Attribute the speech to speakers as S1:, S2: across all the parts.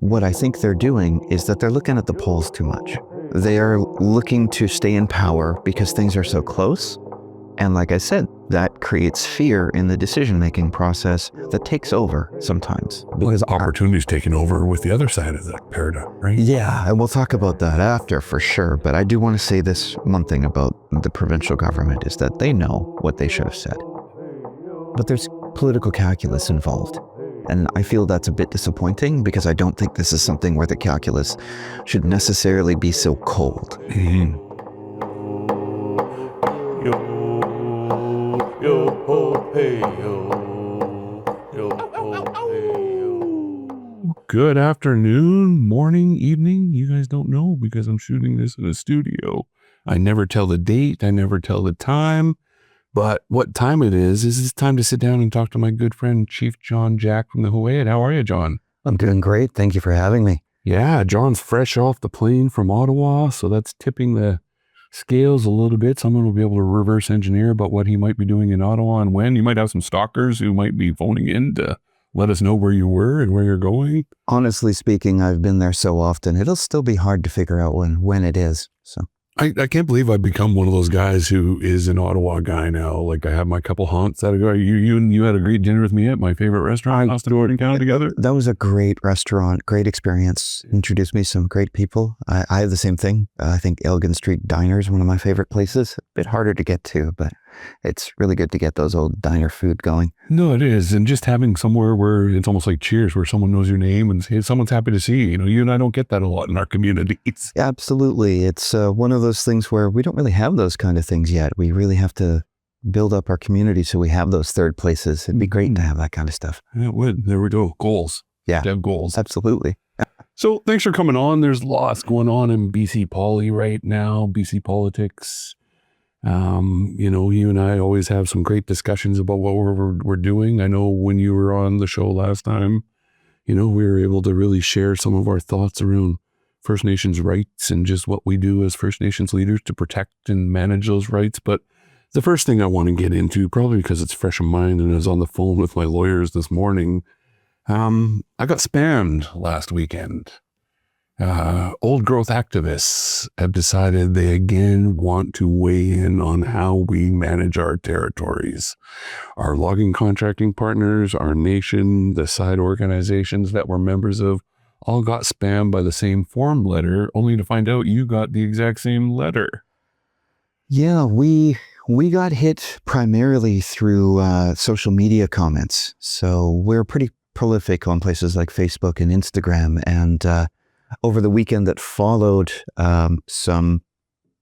S1: what I think they're doing is that they're looking at the polls too much. They are looking to stay in power because things are so close. And like I said, that creates fear in the decision-making process that takes over sometimes.
S2: Because opportunity's taken over with the other side of the paradigm, right?
S1: Yeah, and we'll talk about that after for sure. But I do want to say this one thing about the provincial government is that they know what they should have said. But there's political calculus involved. And I feel that's a bit disappointing because I don't think this is something where the calculus should necessarily be so cold.
S2: Mm-hmm. Good afternoon, morning, evening. You guys don't know because I'm shooting this in a studio. I never tell the date. I never tell the time. But what time it is it's time to sit down and talk to my good friend, Chief John Jack from the Huu-ay-aht. How are you, John?
S1: I'm doing great. Thank you for having me.
S2: Yeah, John's fresh off the plane from Ottawa, so that's tipping the scales a little bit. Someone will be able to reverse engineer about what he might be doing in Ottawa and when. You might have some stalkers who might be phoning in to let us know where you were and where you're going.
S1: Honestly speaking, I've been there so often, it'll still be hard to figure out when it is. So
S2: I can't believe I've become one of those guys who is an Ottawa guy now. Like I have my couple haunts that go. You had a great dinner with me at my favorite restaurant last time we were in town together.
S1: That was a great restaurant, great experience. Introduced me some great people. I have the same thing. I think Elgin Street Diner is one of my favorite places. A bit harder to get to, but it's really good to get those old diner food going.
S2: No, it is. And just having somewhere where it's almost like Cheers, where someone knows your name and someone's happy to see you. You know, you and I don't get that a lot in our communities.
S1: Absolutely. It's one of those things where we don't really have those kind of things yet. We really have to build up our community so we have those third places. It'd be great to have that kind of stuff.
S2: Yeah, it would. There we go. Goals.
S1: Yeah.
S2: To have goals.
S1: Absolutely.
S2: So thanks for coming on. There's lots going on in BC Poly right now, BC politics. You know, you and I always have some great discussions about what we're doing. I know when you were on the show last time, you know, we were able to really share some of our thoughts around First Nations rights and just what we do as First Nations leaders to protect and manage those rights. But the first thing I want to get into, probably because it's fresh in mind and I was on the phone with my lawyers this morning, I got spammed last weekend. Old growth activists have decided they again want to weigh in on how we manage our territories. Our logging contracting partners, our nation, the side organizations that we're members of, all got spammed by the same form letter, only to find out you got the exact same letter.
S1: Yeah, we got hit primarily through social media comments. So we're pretty prolific on places like Facebook and Instagram. And over the weekend that followed some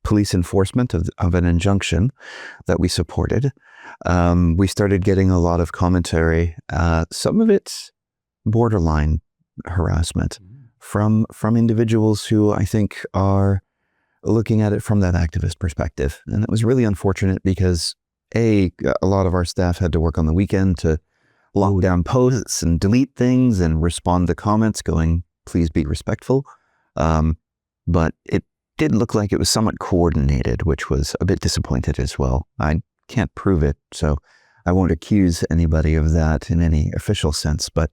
S1: police enforcement of an injunction that we supported, we started getting a lot of commentary. Some of it's borderline harassment from individuals who I think are looking at it from that activist perspective. And it was really unfortunate because a lot of our staff had to work on the weekend to lock down posts and delete things and respond to comments going, please be respectful. But it did look like it was somewhat coordinated, which was a bit disappointed as well. I can't prove it, so I won't accuse anybody of that in any official sense, but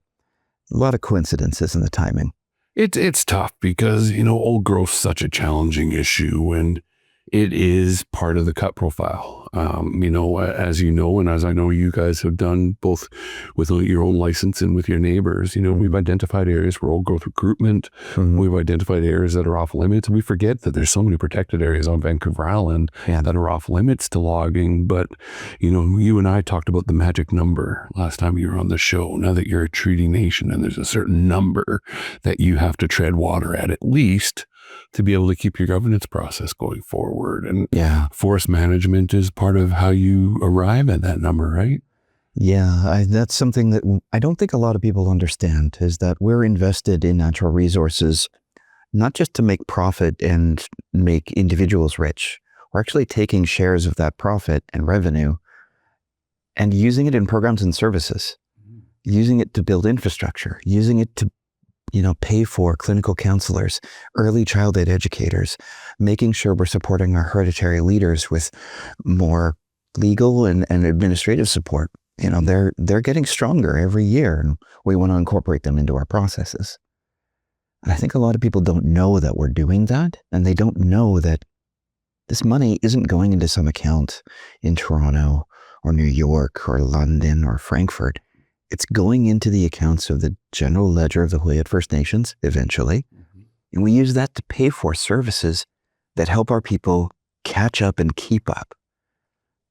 S1: a lot of coincidences in the timing.
S2: It's tough because, you know, old growth's such a challenging issue and it is part of the cut profile. You know, as you know, and as I know you guys have done both with your own license and with your neighbors, you know, we've identified areas for old growth recruitment. Mm-hmm. We've identified areas that are off limits. We forget that there's so many protected areas on Vancouver Island that are off limits to logging. But, you know, you and I talked about the magic number last time you were on the show. Now that you're a treaty nation and there's a certain number that you have to tread water at least to be able to keep your governance process going forward. And forest management is part of how you arrive at that number, right?
S1: Yeah, that's something that I don't think a lot of people understand, is that we're invested in natural resources, not just to make profit and make individuals rich. We're actually taking shares of that profit and revenue and using it in programs and services, using it to build infrastructure, using it to pay for clinical counselors, early childhood educators, making sure we're supporting our hereditary leaders with more legal and administrative support. You know, they're getting stronger every year, and we want to incorporate them into our processes. And I think a lot of people don't know that we're doing that, and they don't know that this money isn't going into some account in Toronto or New York or London or Frankfurt. It's going into the accounts of the general ledger of the Huu-ay-aht First Nations eventually. And we use that to pay for services that help our people catch up and keep up.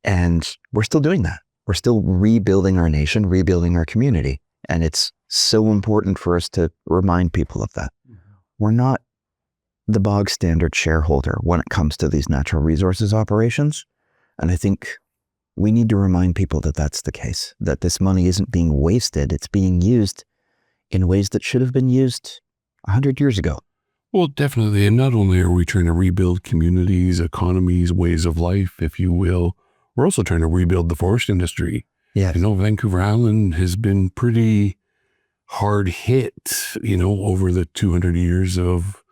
S1: And we're still doing that. We're still rebuilding our nation, rebuilding our community. And it's so important for us to remind people of that. We're not the bog standard shareholder when it comes to these natural resources operations. And I think we need to remind people that that's the case, that this money isn't being wasted. It's being used in ways that should have been used 100 years ago.
S2: Well, definitely. And not only are we trying to rebuild communities, economies, ways of life, if you will, we're also trying to rebuild the forest industry.
S1: Yes.
S2: Vancouver Island has been pretty hard hit, over the 200 years of,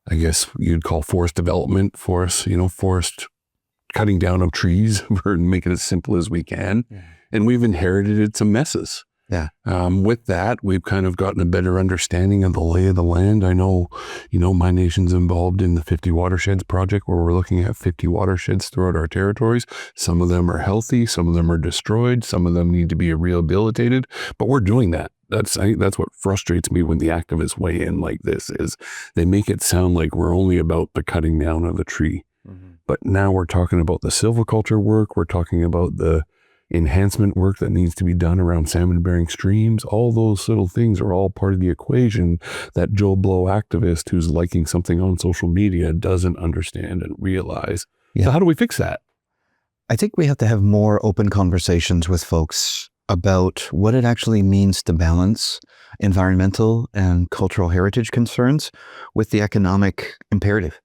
S2: I guess you'd call forest development, forest cutting down of trees, we're making it as simple as we can. Yeah. And we've inherited some messes.
S1: Yeah.
S2: With that, we've kind of gotten a better understanding of the lay of the land. I know, my nation's involved in the 50 Watersheds project, where we're looking at 50 watersheds throughout our territories. Some of them are healthy, some of them are destroyed, some of them need to be rehabilitated, but we're doing that. That's what frustrates me when the activists weigh in like this, is they make it sound like we're only about the cutting down of the tree. But now we're talking about the silviculture work, we're talking about the enhancement work that needs to be done around salmon-bearing streams. All those little things are all part of the equation that Joe Blow activist who's liking something on social media doesn't understand and realize. Yeah. So how do we fix that?
S1: I think we have to have more open conversations with folks about what it actually means to balance environmental and cultural heritage concerns with the economic imperative.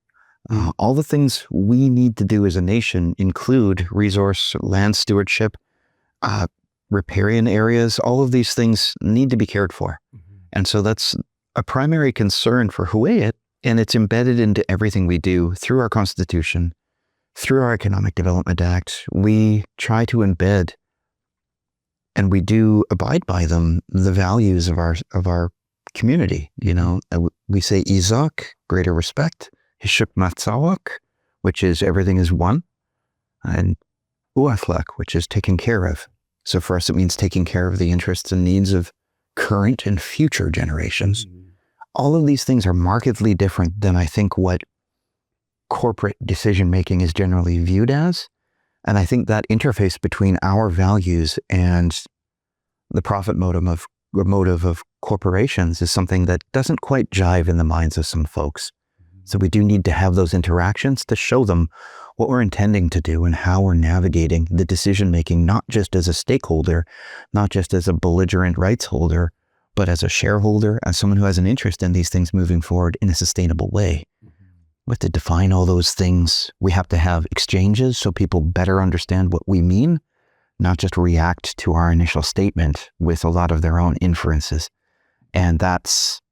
S1: All the things we need to do as a nation include resource, land stewardship, riparian areas. All of these things need to be cared for. And so that's a primary concern for Huu-ay-aht, and it's embedded into everything we do through our Constitution, through our Economic Development Act. We try to embed, and we do abide by them, the values of our community. We say Izak, greater respect, Hishuk Matsawak, which is everything is one, and Uathlak, which is taken care of. So for us, it means taking care of the interests and needs of current and future generations. All of these things are markedly different than I think what corporate decision-making is generally viewed as. And I think that interface between our values and the profit motive of corporations is something that doesn't quite jive in the minds of some folks. So we do need to have those interactions to show them what we're intending to do and how we're navigating the decision-making, not just as a stakeholder, not just as a belligerent rights holder, but as a shareholder, as someone who has an interest in these things moving forward in a sustainable way. We have to define all those things. We have to have exchanges so people better understand what we mean, not just react to our initial statement with a lot of their own inferences. And that's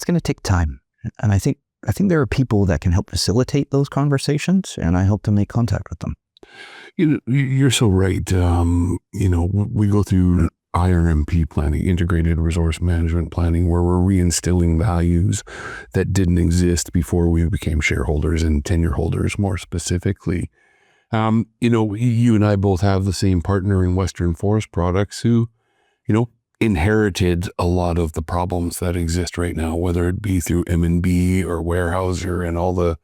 S1: going to take time. And I think there are people that can help facilitate those conversations, and I hope to make contact with them.
S2: You're so right. We go through IRMP planning, integrated resource management planning, where we're reinstilling values that didn't exist before we became shareholders and tenure holders more specifically. You and I both have the same partner in Western Forest Products who, inherited a lot of the problems that exist right now, whether it be through M&B or Weyerhaeuser and all the,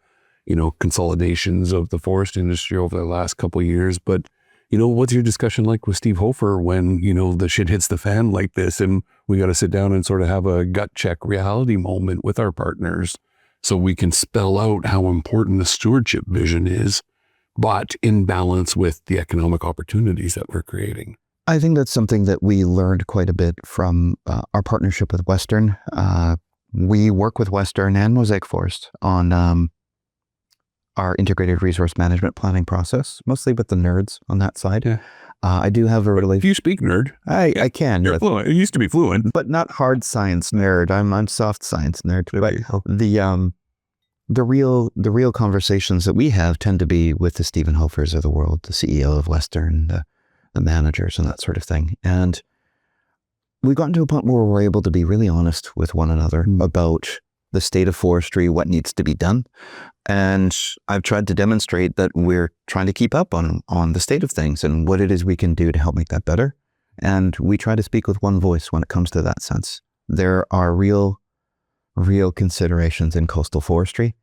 S2: consolidations of the forest industry over the last couple of years. But, what's your discussion like with Steve Hofer when, the shit hits the fan like this and we got to sit down and sort of have a gut check reality moment with our partners so we can spell out how important the stewardship vision is, but in balance with the economic opportunities that we're creating?
S1: I think that's something that we learned quite a bit from our partnership with Western. We work with Western and Mosaic Forest on our integrated resource management planning process, mostly with the nerds on that side. Yeah. I do have a relationship.
S2: If you speak nerd,
S1: I can.
S2: You're fluent. You used to be fluent,
S1: but not hard science nerd. I'm soft science nerd. But the real conversations that we have tend to be with the Stephen Hofers of the world, the CEO of Western, the managers and that sort of thing. And we've gotten to a point where we're able to be really honest with one another about the state of forestry, what needs to be done. And I've tried to demonstrate that we're trying to keep up on the state of things and what it is we can do to help make that better. And we try to speak with one voice when it comes to that sense. There are real considerations in coastal forestry,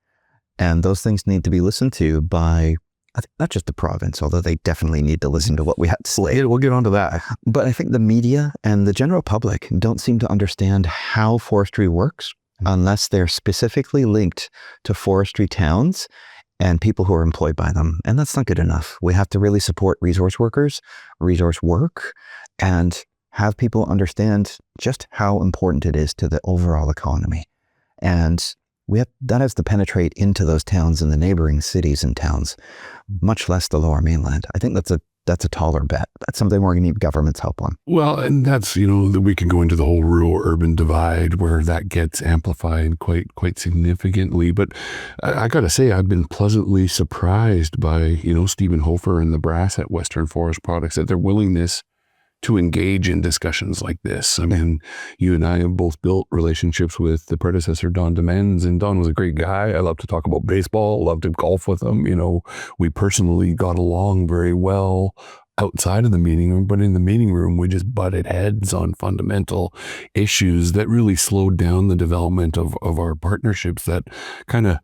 S1: and those things need to be listened to by, I think, not just the province, although they definitely need to listen to what we have to say.
S2: We'll get onto that.
S1: But I think the media and the general public don't seem to understand how forestry works unless they're specifically linked to forestry towns and people who are employed by them. And that's not good enough. We have to really support resource workers, resource work, and have people understand just how important it is to the overall economy. And that has to penetrate into those towns and the neighboring cities and towns, much less the lower mainland. I think that's a taller bet. That's something we're going to need government's help on.
S2: Well, and that's, we can go into the whole rural-urban divide where that gets amplified quite significantly. But I got to say, I've been pleasantly surprised by, Stephen Hofer and the brass at Western Forest Products, at their willingness to engage in discussions like this. I mean, you and I have both built relationships with the predecessor, Don Demens, and Don was a great guy. I love to talk about baseball, love to golf with him. We personally got along very well outside of the meeting room, but in the meeting room, we just butted heads on fundamental issues that really slowed down the development of our partnerships that kind of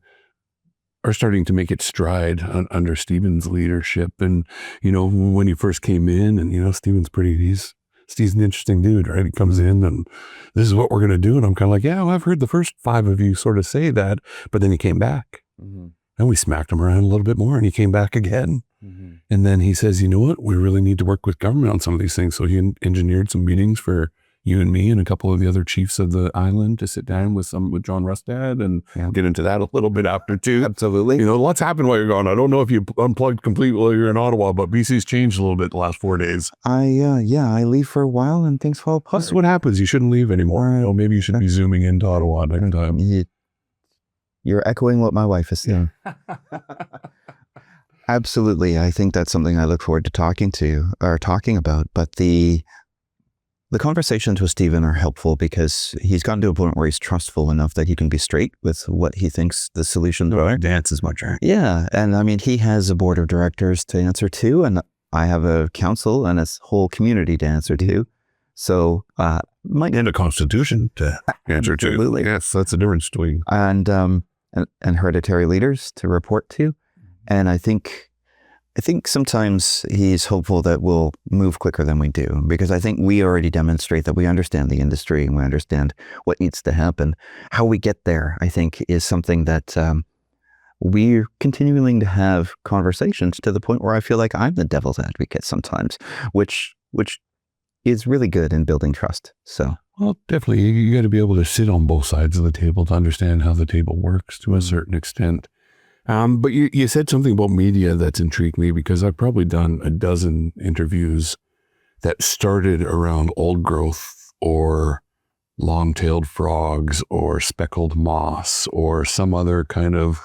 S2: are starting to make its stride under Stephen's leadership. And, when he first came in, and, Stephen's he's an interesting dude, right? He comes in and this is what we're going to do. And I'm kind of like, yeah, well, I've heard the first 5 of you sort of say that, but then he came back and we smacked him around a little bit more and he came back again. And then he says, you know what, we really need to work with government on some of these things. So he engineered some meetings for you and me and a couple of the other chiefs of the island to sit down with John Rustad and get into that a little bit after too.
S1: Absolutely.
S2: Lots happened while you're gone. I don't know if you unplugged completely while you're in Ottawa, but BC's changed a little bit the last 4 days.
S1: I leave for a while and things fall apart.
S2: That's what happens. You shouldn't leave anymore. Maybe you should be zooming into Ottawa next time.
S1: You're echoing what my wife is saying. Absolutely. I think that's something I look forward to talking about. But the conversations with Stephen are helpful because he's gotten to a point where he's trustful enough that he can be straight with what he thinks the solutions are.
S2: Dance is much.
S1: Yeah. And I mean, he has a board of directors to answer to, and I have a council and a whole community to answer to. So,
S2: and a constitution to answer to.
S1: Absolutely.
S2: Yes, that's the difference between.
S1: And hereditary leaders to report to. And I think sometimes he's hopeful that we'll move quicker than we do, because I think we already demonstrate that we understand the industry and we understand what needs to happen. How we get there, I think, is something that we're continuing to have conversations to the point where I feel like I'm the devil's advocate sometimes, which is really good in building trust. So.
S2: Well, definitely, you got to be able to sit on both sides of the table to understand how the table works to a certain extent. But you said something about media that's intrigued me, because I've probably done a dozen interviews that started around old growth or long-tailed frogs or speckled moss or some other kind of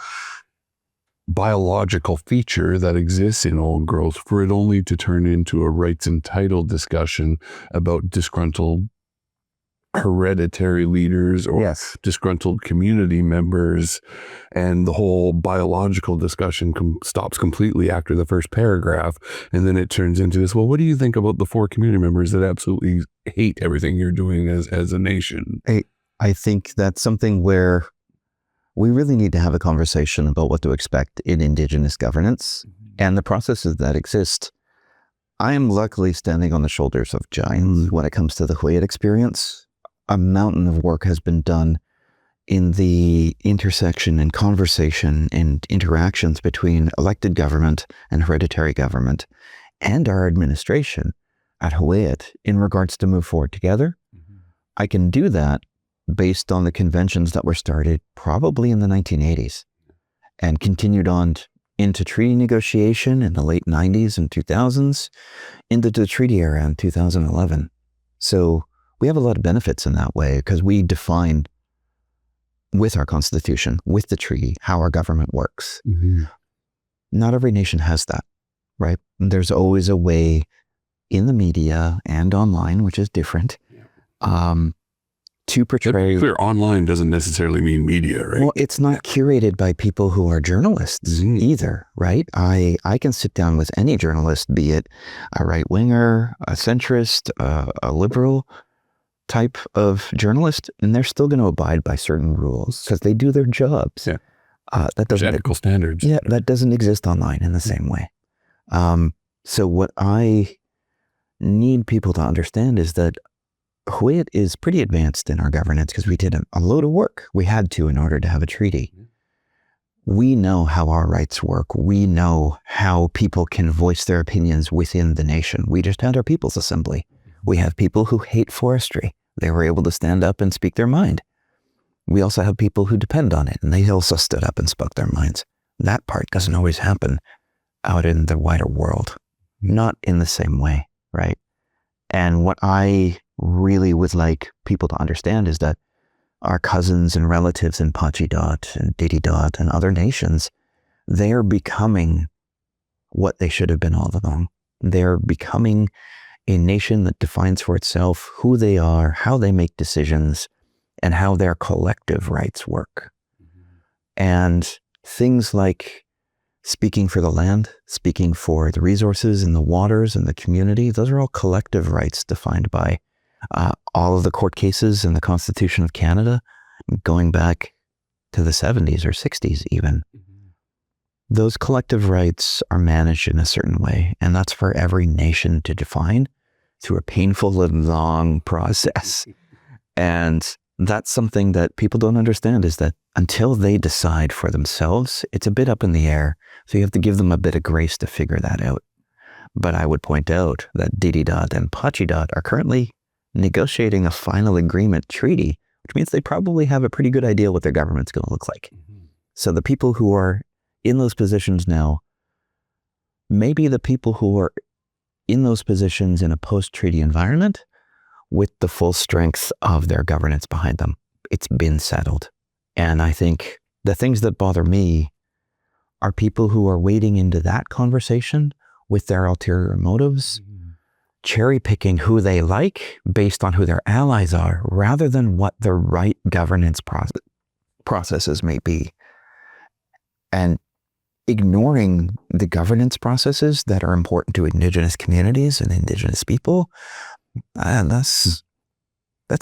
S2: biological feature that exists in old growth, for it only to turn into a rights and title discussion about disgruntled hereditary leaders or disgruntled community members, and the whole biological discussion stops completely after the first paragraph, and then it turns into this, well, what do you think about the 4 community members that absolutely hate everything you're doing as a nation?
S1: I think that's something where we really need to have a conversation about what to expect in Indigenous governance and the processes that exist. I am luckily standing on the shoulders of giants when it comes to the Huu-ay-aht experience. A mountain of work has been done in the intersection and conversation and interactions between elected government and hereditary government and our administration at Huu-ay-aht in regards to move forward together. I can do that based on the conventions that were started probably in the 1980s and continued on into treaty negotiation in the late 90s and 2000s, into the treaty era in 2011. So we have a lot of benefits in that way because we define with our constitution, with the treaty, how our government works. Not every nation has that, right? There's always a way in the media and online, which is different, to portray.
S2: Clear, online doesn't necessarily mean media, right?
S1: Well, it's not curated by people who are journalists either, right? I can sit down with any journalist, be it a right-winger, a centrist, a liberal type of journalist, and they're still going to abide by certain rules because they do their jobs.
S2: Yeah.
S1: That doesn't
S2: ethical standards.
S1: Yeah, that doesn't exist online in the same way. So what I need people to understand is that Huu-ay-aht is pretty advanced in our governance because we did a load of work. We had to in order to have a treaty. We know how our rights work. We know how people can voice their opinions within the nation. We just had our People's Assembly. We have people who hate forestry. They were able to stand up and speak their mind. We also have people who depend on it, and they also stood up and spoke their minds. That part doesn't always happen out in the wider world, not in the same way, right? And what I really would like people to understand is that our cousins and relatives in Huu-ay-aht and Huu-ay-aht and other nations, they are becoming what they should have been all along. They're becoming a nation that defines for itself who they are, how they make decisions, and how their collective rights work. And things like speaking for the land, speaking for the resources and the waters and the community, those are all collective rights defined by all of the court cases in the Constitution of Canada, going back to the 70s or 60s even. Those collective rights are managed in a certain way, and that's for every nation to define through a painful and long process. And that's something that people don't understand, is that until they decide for themselves, it's a bit up in the air. So you have to give them a bit of grace to figure that out. But I would point out that Huu-ay-aht and Huu-ay-aht are currently negotiating a final agreement treaty, which means they probably have a pretty good idea what their government's going to look like. So the people who are in those positions now, maybe the people who are in those positions in a post-treaty environment with the full strength of their governance behind them. It's been settled. And I think the things that bother me are people who are wading into that conversation with their ulterior motives, cherry picking who they like based on who their allies are, rather than what the right governance processes may be. And ignoring the governance processes that are important to Indigenous communities and Indigenous people, that's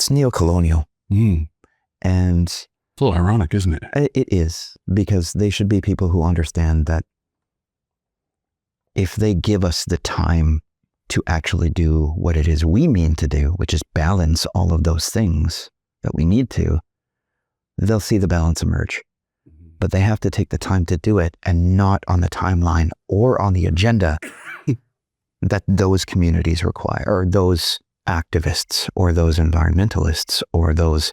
S1: neo-colonial. And
S2: it's a little ironic, isn't it?
S1: It is, because they should be people who understand that if they give us the time to actually do what it is we mean to do, which is balance all of those things that we need to, they'll see the balance emerge. But they have to take the time to do it, and not on the timeline or on the agenda that those communities require, or those activists, or those environmentalists, or those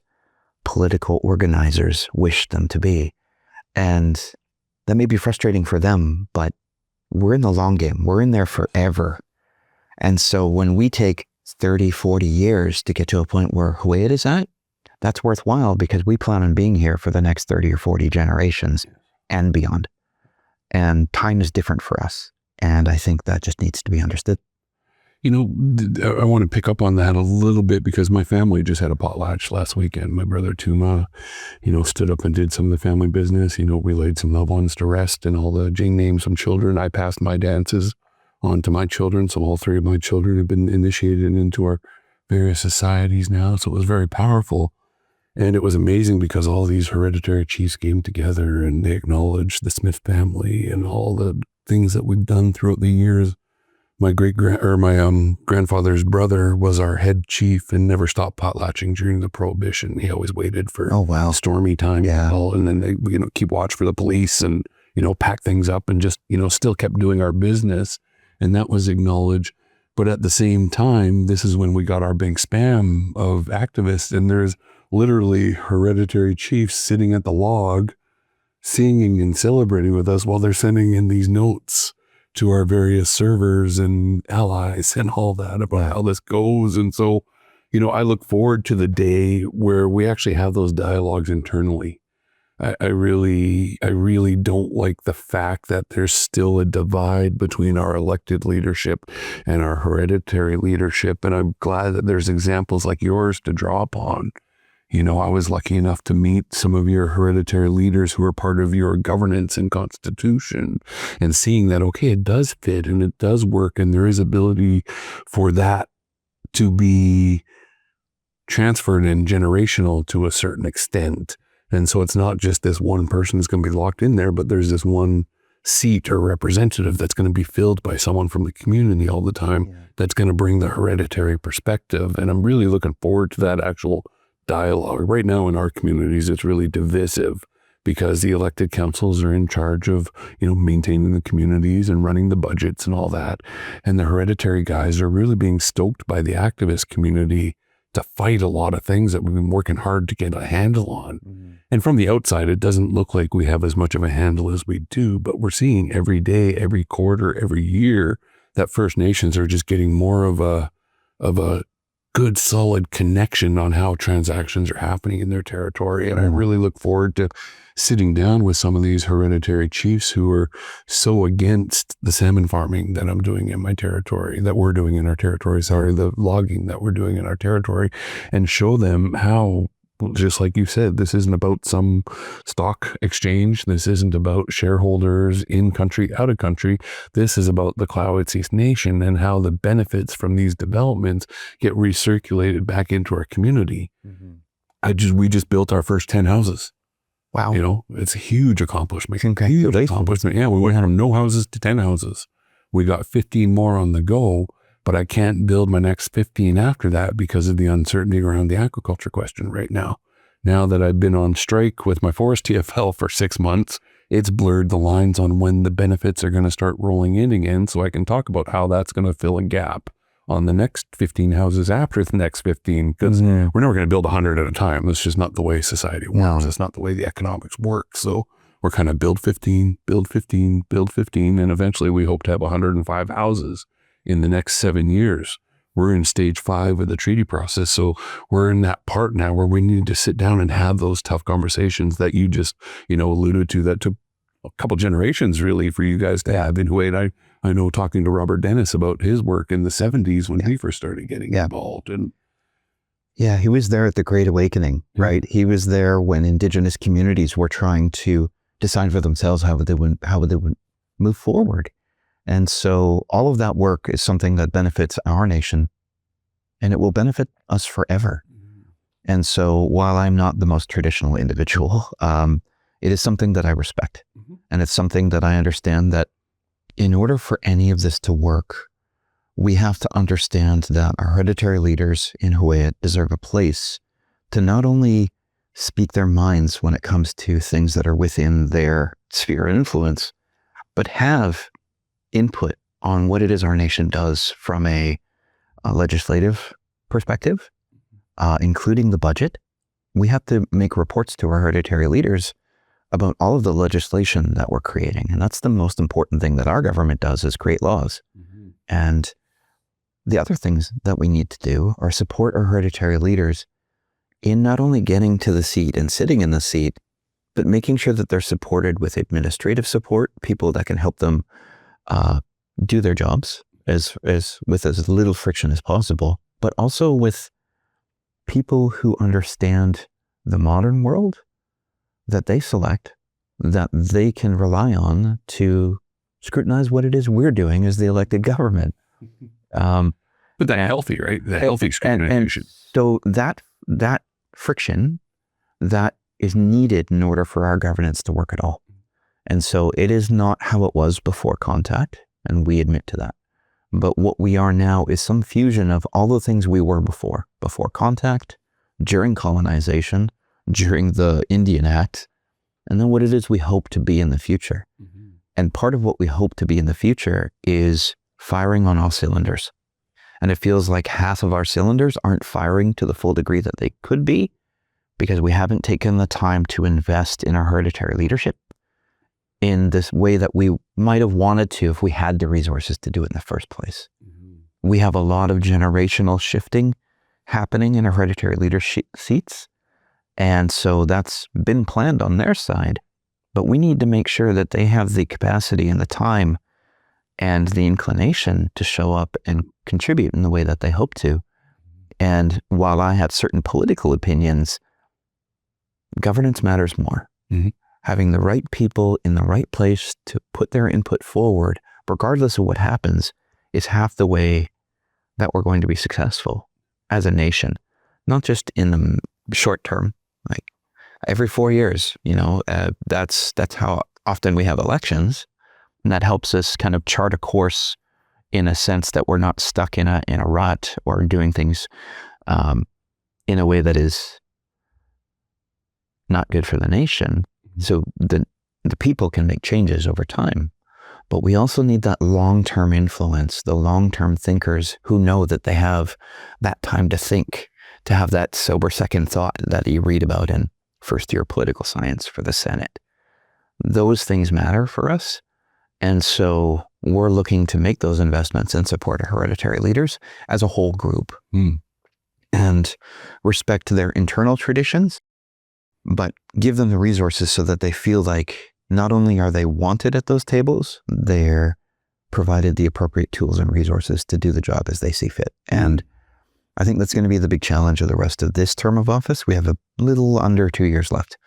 S1: political organizers wish them to be. And that may be frustrating for them, but we're in the long game. We're in there forever. And so when we take 30, 40 years to get to a point where Huu-ay-aht is at, that's worthwhile, because we plan on being here for the next 30 or 40 generations and beyond. And time is different for us. And I think that just needs to be understood.
S2: You know, I want to pick up on that a little bit, because my family just had a potlatch last weekend. My brother Tuma, stood up and did some of the family business. We laid some loved ones to rest and all the Jing named some children. I passed my dances on to my children. So all three of my children have been initiated into our various societies now. So it was very powerful. And it was amazing, because all these hereditary chiefs came together and they acknowledged the Smith family and all the things that we've done throughout the years. My grandfather's brother was our head chief and never stopped potlatching during the Prohibition. He always waited for stormy time.
S1: Yeah.
S2: And then they, keep watch for the police and, pack things up and just, still kept doing our business. And that was acknowledged. But at the same time, this is when we got our big spam of activists, and there's literally hereditary chiefs sitting at the log, singing and celebrating with us while they're sending in these notes to our various servers and allies and all that about how this goes. And so, I look forward to the day where we actually have those dialogues internally I really don't like the fact that there's still a divide between our elected leadership and our hereditary leadership. And I'm glad that there's examples like yours to draw upon. You know, I was lucky enough to meet some of your hereditary leaders who are part of your governance and constitution, and seeing that, okay, it does fit and it does work, and there is ability for that to be transferred and generational to a certain extent. And so it's not just this one person who's going to be locked in there, but there's this one seat or representative that's going to be filled by someone from the community all the time, that's going to bring the hereditary perspective. And I'm really looking forward to that actual dialogue. Right now in our communities, it's really divisive because the elected councils are in charge of, you know, maintaining the communities and running the budgets and all that. And the hereditary guys are really being stoked by the activist community to fight a lot of things that we've been working hard to get a handle on. And from the outside, it doesn't look like we have as much of a handle as we do, but we're seeing every day, every quarter, every year that First Nations are just getting more of a good, solid connection on how transactions are happening in their territory. And I really look forward to sitting down with some of these hereditary chiefs who are so against the salmon farming that I'm doing in my territory, that we're doing in our territory, the logging that we're doing in our territory, and show them how, just like you said, this isn't about some stock exchange. This isn't about shareholders in country, out of country. This is about the Clowetsis Nation and how the benefits from these developments get recirculated back into our community. We just built our first 10 houses.
S1: Wow.
S2: You know, it's a huge accomplishment.
S1: Huge accomplishment.
S2: Yeah, we went from no houses to 10 houses. We got 15 more on the go, but I can't build my next 15 after that because of the uncertainty around the aquaculture question right now. Now that I've been on strike with my forest TFL for 6 months, it's blurred the lines on when the benefits are going to start rolling in again, so I can talk about how that's going to fill a gap on the next 15 houses after the next 15, because we're never going to build 100 at a time. That's just not the way society works. That's not the way the economics work. So we're kind of build 15, build 15, build 15, and eventually we hope to have 105 houses in the next 7 years. We're in stage 5 of the treaty process. So we're in that part now where we need to sit down and have those tough conversations that you just, you know, alluded to, that took a couple generations really for you guys to have in Huu-ay-aht. I know, talking to Robert Dennis about his work in the 70s when he first started getting involved. And
S1: he was there at the Great Awakening, right? He was there when Indigenous communities were trying to decide for themselves how they would move forward. And so all of that work is something that benefits our nation, and it will benefit us forever. And so while I'm not the most traditional individual, it is something that I respect. And it's something that I understand that in order for any of this to work, we have to understand that our hereditary leaders in Huu-ay-aht deserve a place to not only speak their minds when it comes to things that are within their sphere of influence, but have input on what it is our nation does from a legislative perspective, including the budget. We have to make reports to our hereditary leaders about all of the legislation that we're creating. And that's the most important thing that our government does, is create laws. And the other things that we need to do are support our hereditary leaders in not only getting to the seat and sitting in the seat, but making sure that they're supported with administrative support, people that can help them do their jobs with as little friction as possible, but also with people who understand the modern world that they select, that they can rely on to scrutinize what it is we're doing as the elected government.
S2: But that healthy, right? The healthy scrutiny.
S1: So that friction, that is needed in order for our governance to work at all. And so it is not how it was before contact, and we admit to that. But what we are now is some fusion of all the things we were before contact, during colonization, during the Indian Act, and then what it is we hope to be in the future. And part of what we hope to be in the future is firing on all cylinders. And it feels like half of our cylinders aren't firing to the full degree that they could be, because we haven't taken the time to invest in our hereditary leadership in this way that we might have wanted to if we had the resources to do it in the first place. We have a lot of generational shifting happening in our hereditary leadership seats, And so that's been planned on their side, but we need to make sure that they have the capacity and the time and the inclination to show up and contribute in the way that they hope to. And while I have certain political opinions, governance matters more.
S2: Mhm.
S1: Having the right people in the right place to put their input forward, regardless of what happens, is half the way that we're going to be successful as a nation, not just in the short term, like every 4 years, that's how often we have elections. And that helps us kind of chart a course in a sense that we're not stuck in a rut or doing things in a way that is not good for the nation. So the people can make changes over time. But we also need that long-term influence, the long-term thinkers who know that they have that time to think, to have that sober second thought that you read about in first-year political science for the Senate. Those things matter for us. And so we're looking to make those investments and support our hereditary leaders as a whole group and respect their internal traditions, but give them the resources so that they feel like not only are they wanted at those tables, they're provided the appropriate tools and resources to do the job as they see fit. And I think that's going to be the big challenge of the rest of this term of office. We have a little under 2 years left.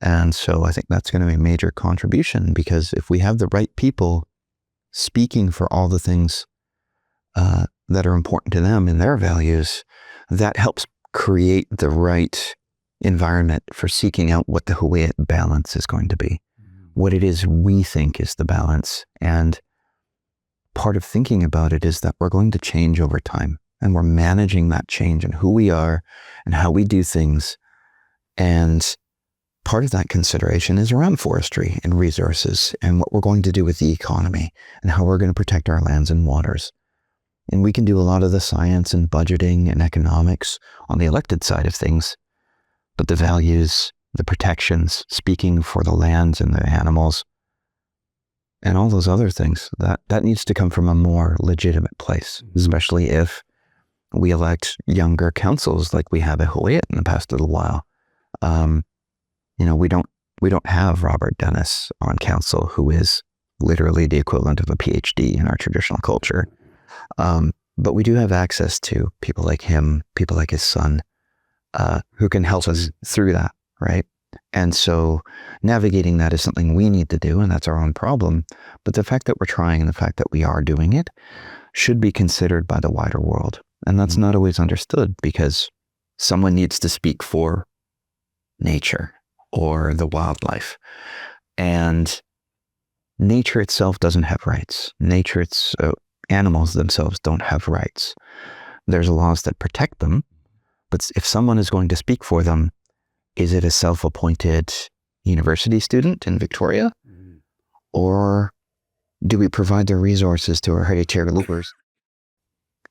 S1: And so I think that's going to be a major contribution, because if we have the right people speaking for all the things that are important to them and their values, that helps create the right environment for seeking out what the Huu-ay-aht balance is going to be, what it is we think is the balance. And part of thinking about it is that we're going to change over time, and we're managing that change and who we are and how we do things. And part of that consideration is around forestry and resources and what we're going to do with the economy and how we're going to protect our lands and waters. And we can do a lot of the science and budgeting and economics on the elected side of things, but the values, the protections, speaking for the lands and the animals, and all those other things, that needs to come from a more legitimate place, especially if we elect younger councils like we have at Huu-ay-aht in the past little while. We don't have Robert Dennis on council, who is literally the equivalent of a PhD in our traditional culture. But we do have access to people like him, people like his son, who can help us through that, right? And so navigating that is something we need to do, and that's our own problem. But the fact that we're trying and the fact that we are doing it should be considered by the wider world. And that's not always understood, because someone needs to speak for nature or the wildlife. And nature itself doesn't have rights. Animals themselves don't have rights. There's laws that protect them, but if someone is going to speak for them, is it a self-appointed university student in Victoria? Or do we provide the resources to our hereditary leaders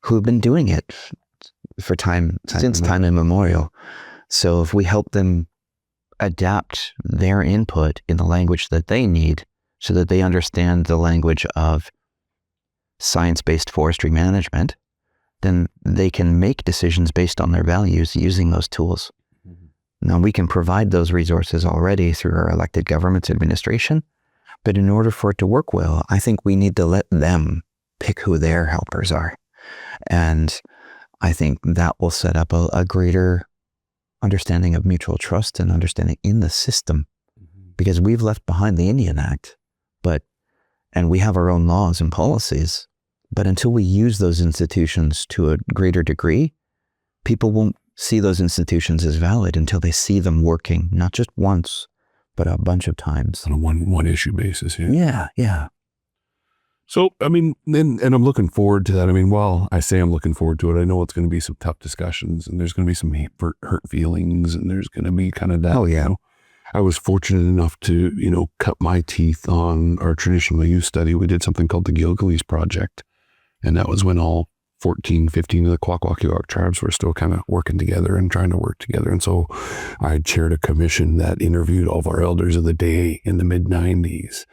S1: who have been doing it for since time immemorial? So if we help them adapt their input in the language that they need, so that they understand the language of science-based forestry management, then they can make decisions based on their values using those tools. Now, we can provide those resources already through our elected government's administration, but in order for it to work well, I think we need to let them pick who their helpers are. And I think that will set up a greater understanding of mutual trust and understanding in the system, because we've left behind the Indian Act, and we have our own laws and policies, but until we use those institutions to a greater degree, people won't see those institutions as valid until they see them working, not just once, but a bunch of times.
S2: On a one issue basis, yeah.
S1: Yeah.
S2: So, I mean, and I'm looking forward to that. I mean, while I say I'm looking forward to it, I know it's going to be some tough discussions, and there's going to be some hurt feelings, and there's going to be kind of that.
S1: Oh, yeah.
S2: I was fortunate enough to, cut my teeth on our traditional youth study. We did something called the Gilgaleese Project. And that was when all 14, 15 of the Kwakwaka'wakw tribes were still kind of working together and trying to work together. And so I chaired a commission that interviewed all of our elders of the day in the mid-90s.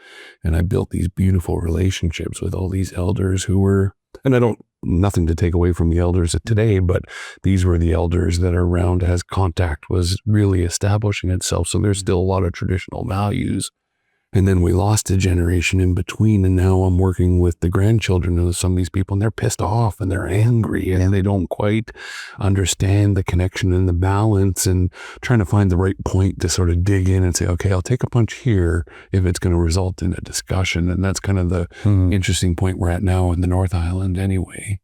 S2: And I built these beautiful relationships with all these elders who were, and I don't nothing to take away from the elders of today, but these were the elders that are around as contact was really establishing itself. So there's still a lot of traditional values. And then we lost a generation in between. And now I'm working with the grandchildren of some of these people, and they're pissed off and they're angry and they don't quite understand the connection and the balance, and trying to find the right point to sort of dig in and say, okay, I'll take a punch here if it's going to result in a discussion. And that's kind of the interesting point we're at now in the North Island anyway.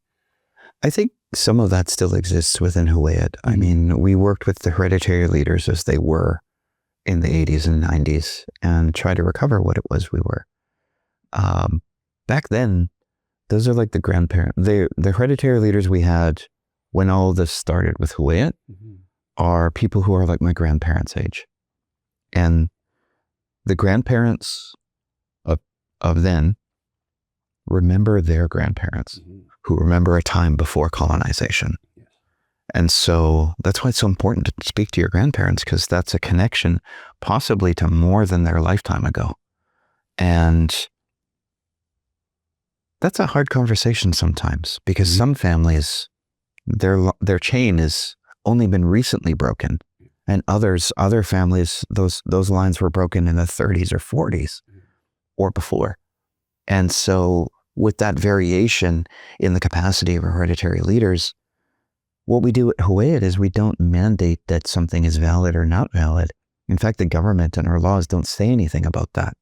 S1: I think some of that still exists within Huu-ay-aht. I mean, we worked with the hereditary leaders as they were in the 80s and 90s and try to recover what it was we were. Back then, those are like the grandparents. The hereditary leaders we had when all of this started with Huu-ay-aht are people who are like my grandparents' age. And the grandparents of then remember their grandparents who remember a time before colonization. And so that's why it's so important to speak to your grandparents, because that's a connection possibly to more than their lifetime ago. And that's a hard conversation sometimes, because some families, their chain has only been recently broken. And other families, those lines were broken in the 30s or 40s or before. And so with that variation in the capacity of hereditary leaders, what we do at Huu-ay-aht is we don't mandate that something is valid or not valid. In fact, the government and our laws don't say anything about that.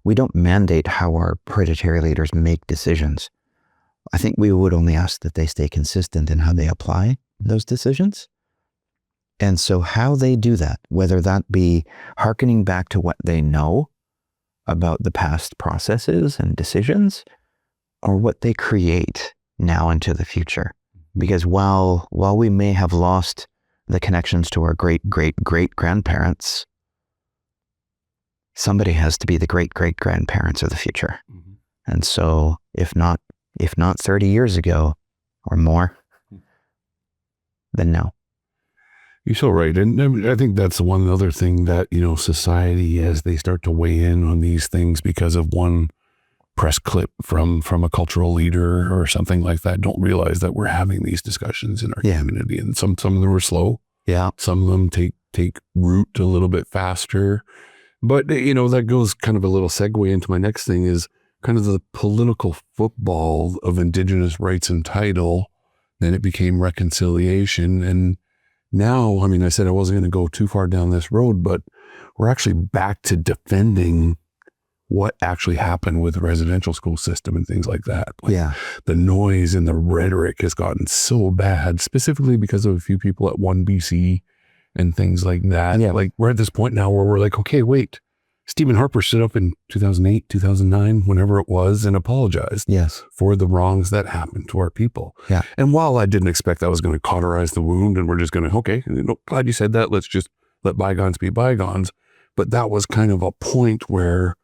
S1: We don't mandate how our hereditary leaders make decisions. I think we would only ask that they stay consistent in how they apply those decisions. And so how they do that, whether that be hearkening back to what they know about the past processes and decisions, or what they create now into the future. Because while we may have lost the connections to our great-great-great-grandparents, somebody has to be the great-great-grandparents of the future. And so if not 30 years ago or more, then no.
S2: You're so right. And I think that's one other thing that, society, as they start to weigh in on these things because of one press clip from a cultural leader or something like that, don't realize that we're having these discussions in our community. And some of them are slow. Yeah. Some of them take root a little bit faster. But, that goes kind of a little segue into my next thing, is kind of the political football of Indigenous rights and title. Then it became reconciliation. And now, I said I wasn't going to go too far down this road, but we're actually back to defending what actually happened with the residential school system and things like that. The noise and the rhetoric has gotten so bad, specifically because of a few people at 1BC and things like that. Like, we're at this point now where we're like, okay, wait, Stephen Harper stood up in 2008, 2009, whenever it was, and apologized for the wrongs that happened to our people. And while I didn't expect that was going to cauterize the wound and we're just going to, okay, glad you said that, let's just let bygones be bygones. But that was kind of a point where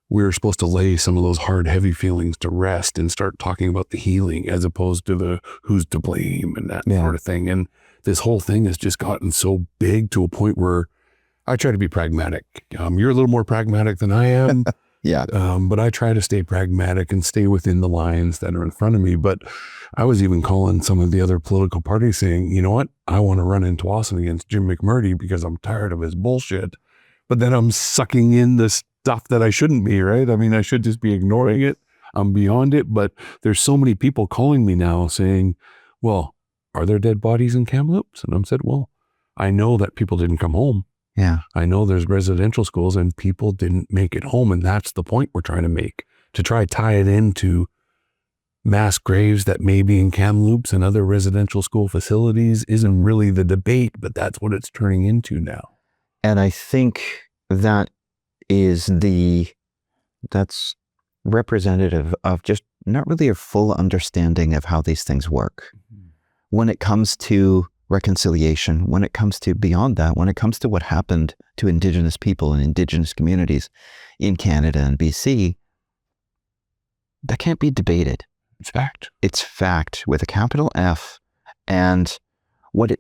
S2: we were supposed to lay some of those hard, heavy feelings to rest and start talking about the healing, as opposed to the who's to blame and that sort of thing. And this whole thing has just gotten so big to a point where I try to be pragmatic. You're a little more pragmatic than I am. But I try to stay pragmatic and stay within the lines that are in front of me. But I was even calling some of the other political parties saying, you know what? I want to run in Tsawwassen against Jim McMurdy because I'm tired of his bullshit. But then I'm sucking in this stuff that I shouldn't be, right? I should just be ignoring it. I'm beyond it. But there's so many people calling me now saying, well, are there dead bodies in Kamloops? And I'm said, well, I know that people didn't come home. I know there's residential schools and people didn't make it home. And that's the point we're trying to make, to try tie it into mass graves that may be in Kamloops and other residential school facilities isn't really the debate, but that's what it's turning into now.
S1: And I think that's representative of just not really a full understanding of how these things work. When it comes to reconciliation, when it comes to beyond that, when it comes to what happened to Indigenous people and Indigenous communities in Canada and BC, that can't be debated.
S2: It's fact.
S1: It's fact with a capital F. And what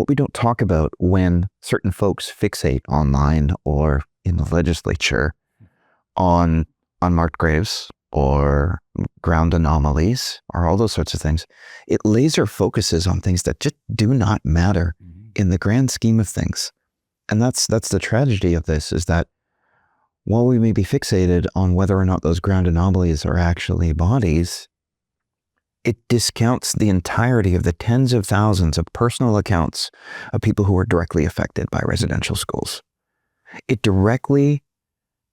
S1: we don't talk about when certain folks fixate online or in the legislature on unmarked graves or ground anomalies or all those sorts of things. It laser focuses on things that just do not matter in the grand scheme of things. And that's the tragedy of this, is that while we may be fixated on whether or not those ground anomalies are actually bodies, it discounts the entirety of the tens of thousands of personal accounts of people who are directly affected by residential schools. It directly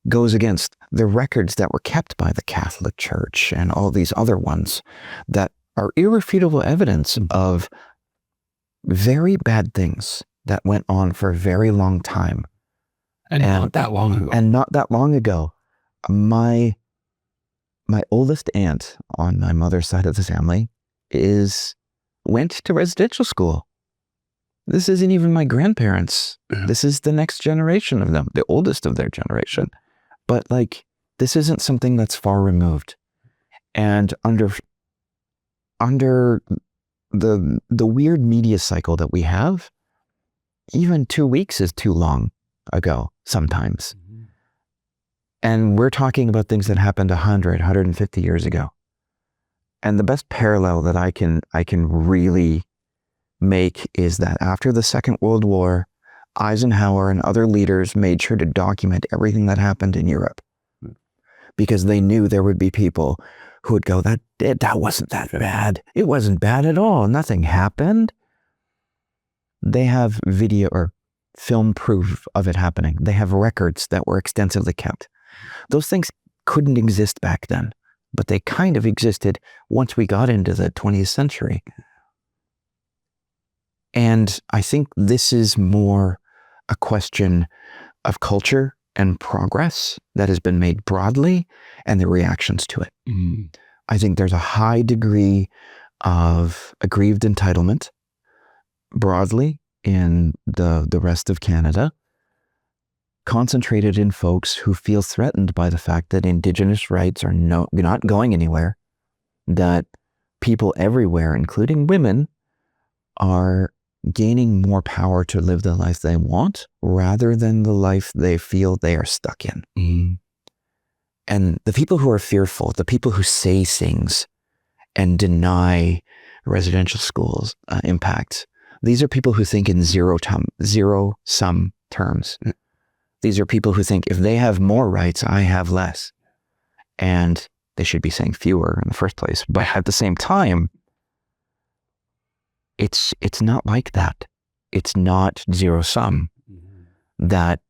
S1: goes against the records that were kept by the Catholic Church and all these other ones that are irrefutable evidence of very bad things that went on for a very long time.
S2: And not that long ago.
S1: And not that long ago. My oldest aunt on my mother's side of the family went to residential school. This isn't even my grandparents.
S2: Yeah.
S1: This is the next generation of them, the oldest of their generation. But like, this isn't something that's far removed. And under the weird media cycle that we have, even 2 weeks is too long ago sometimes. And we're talking about things that happened 100, 150 years ago. And the best parallel that I can really make is that after the Second World War, Eisenhower and other leaders made sure to document everything that happened in Europe, because they knew there would be people who would go, that wasn't that bad. It wasn't bad at all. Nothing happened. They have video or film proof of it happening. They have records that were extensively kept. Those things couldn't exist back then, but they kind of existed once we got into the 20th century. And I think this is more a question of culture and progress that has been made broadly and the reactions to it. I think there's a high degree of aggrieved entitlement broadly in the rest of Canada, concentrated in folks who feel threatened by the fact that Indigenous rights are not going anywhere, that people everywhere, including women, are gaining more power to live the life they want rather than the life they feel they are stuck in. And the people who are fearful, the people who say things and deny residential schools impact, these are people who think in zero-sum terms. These are people who think if they have more rights, I have less. And they should be saying fewer in the first place. But at the same time, it's not like that. It's not zero-sum. That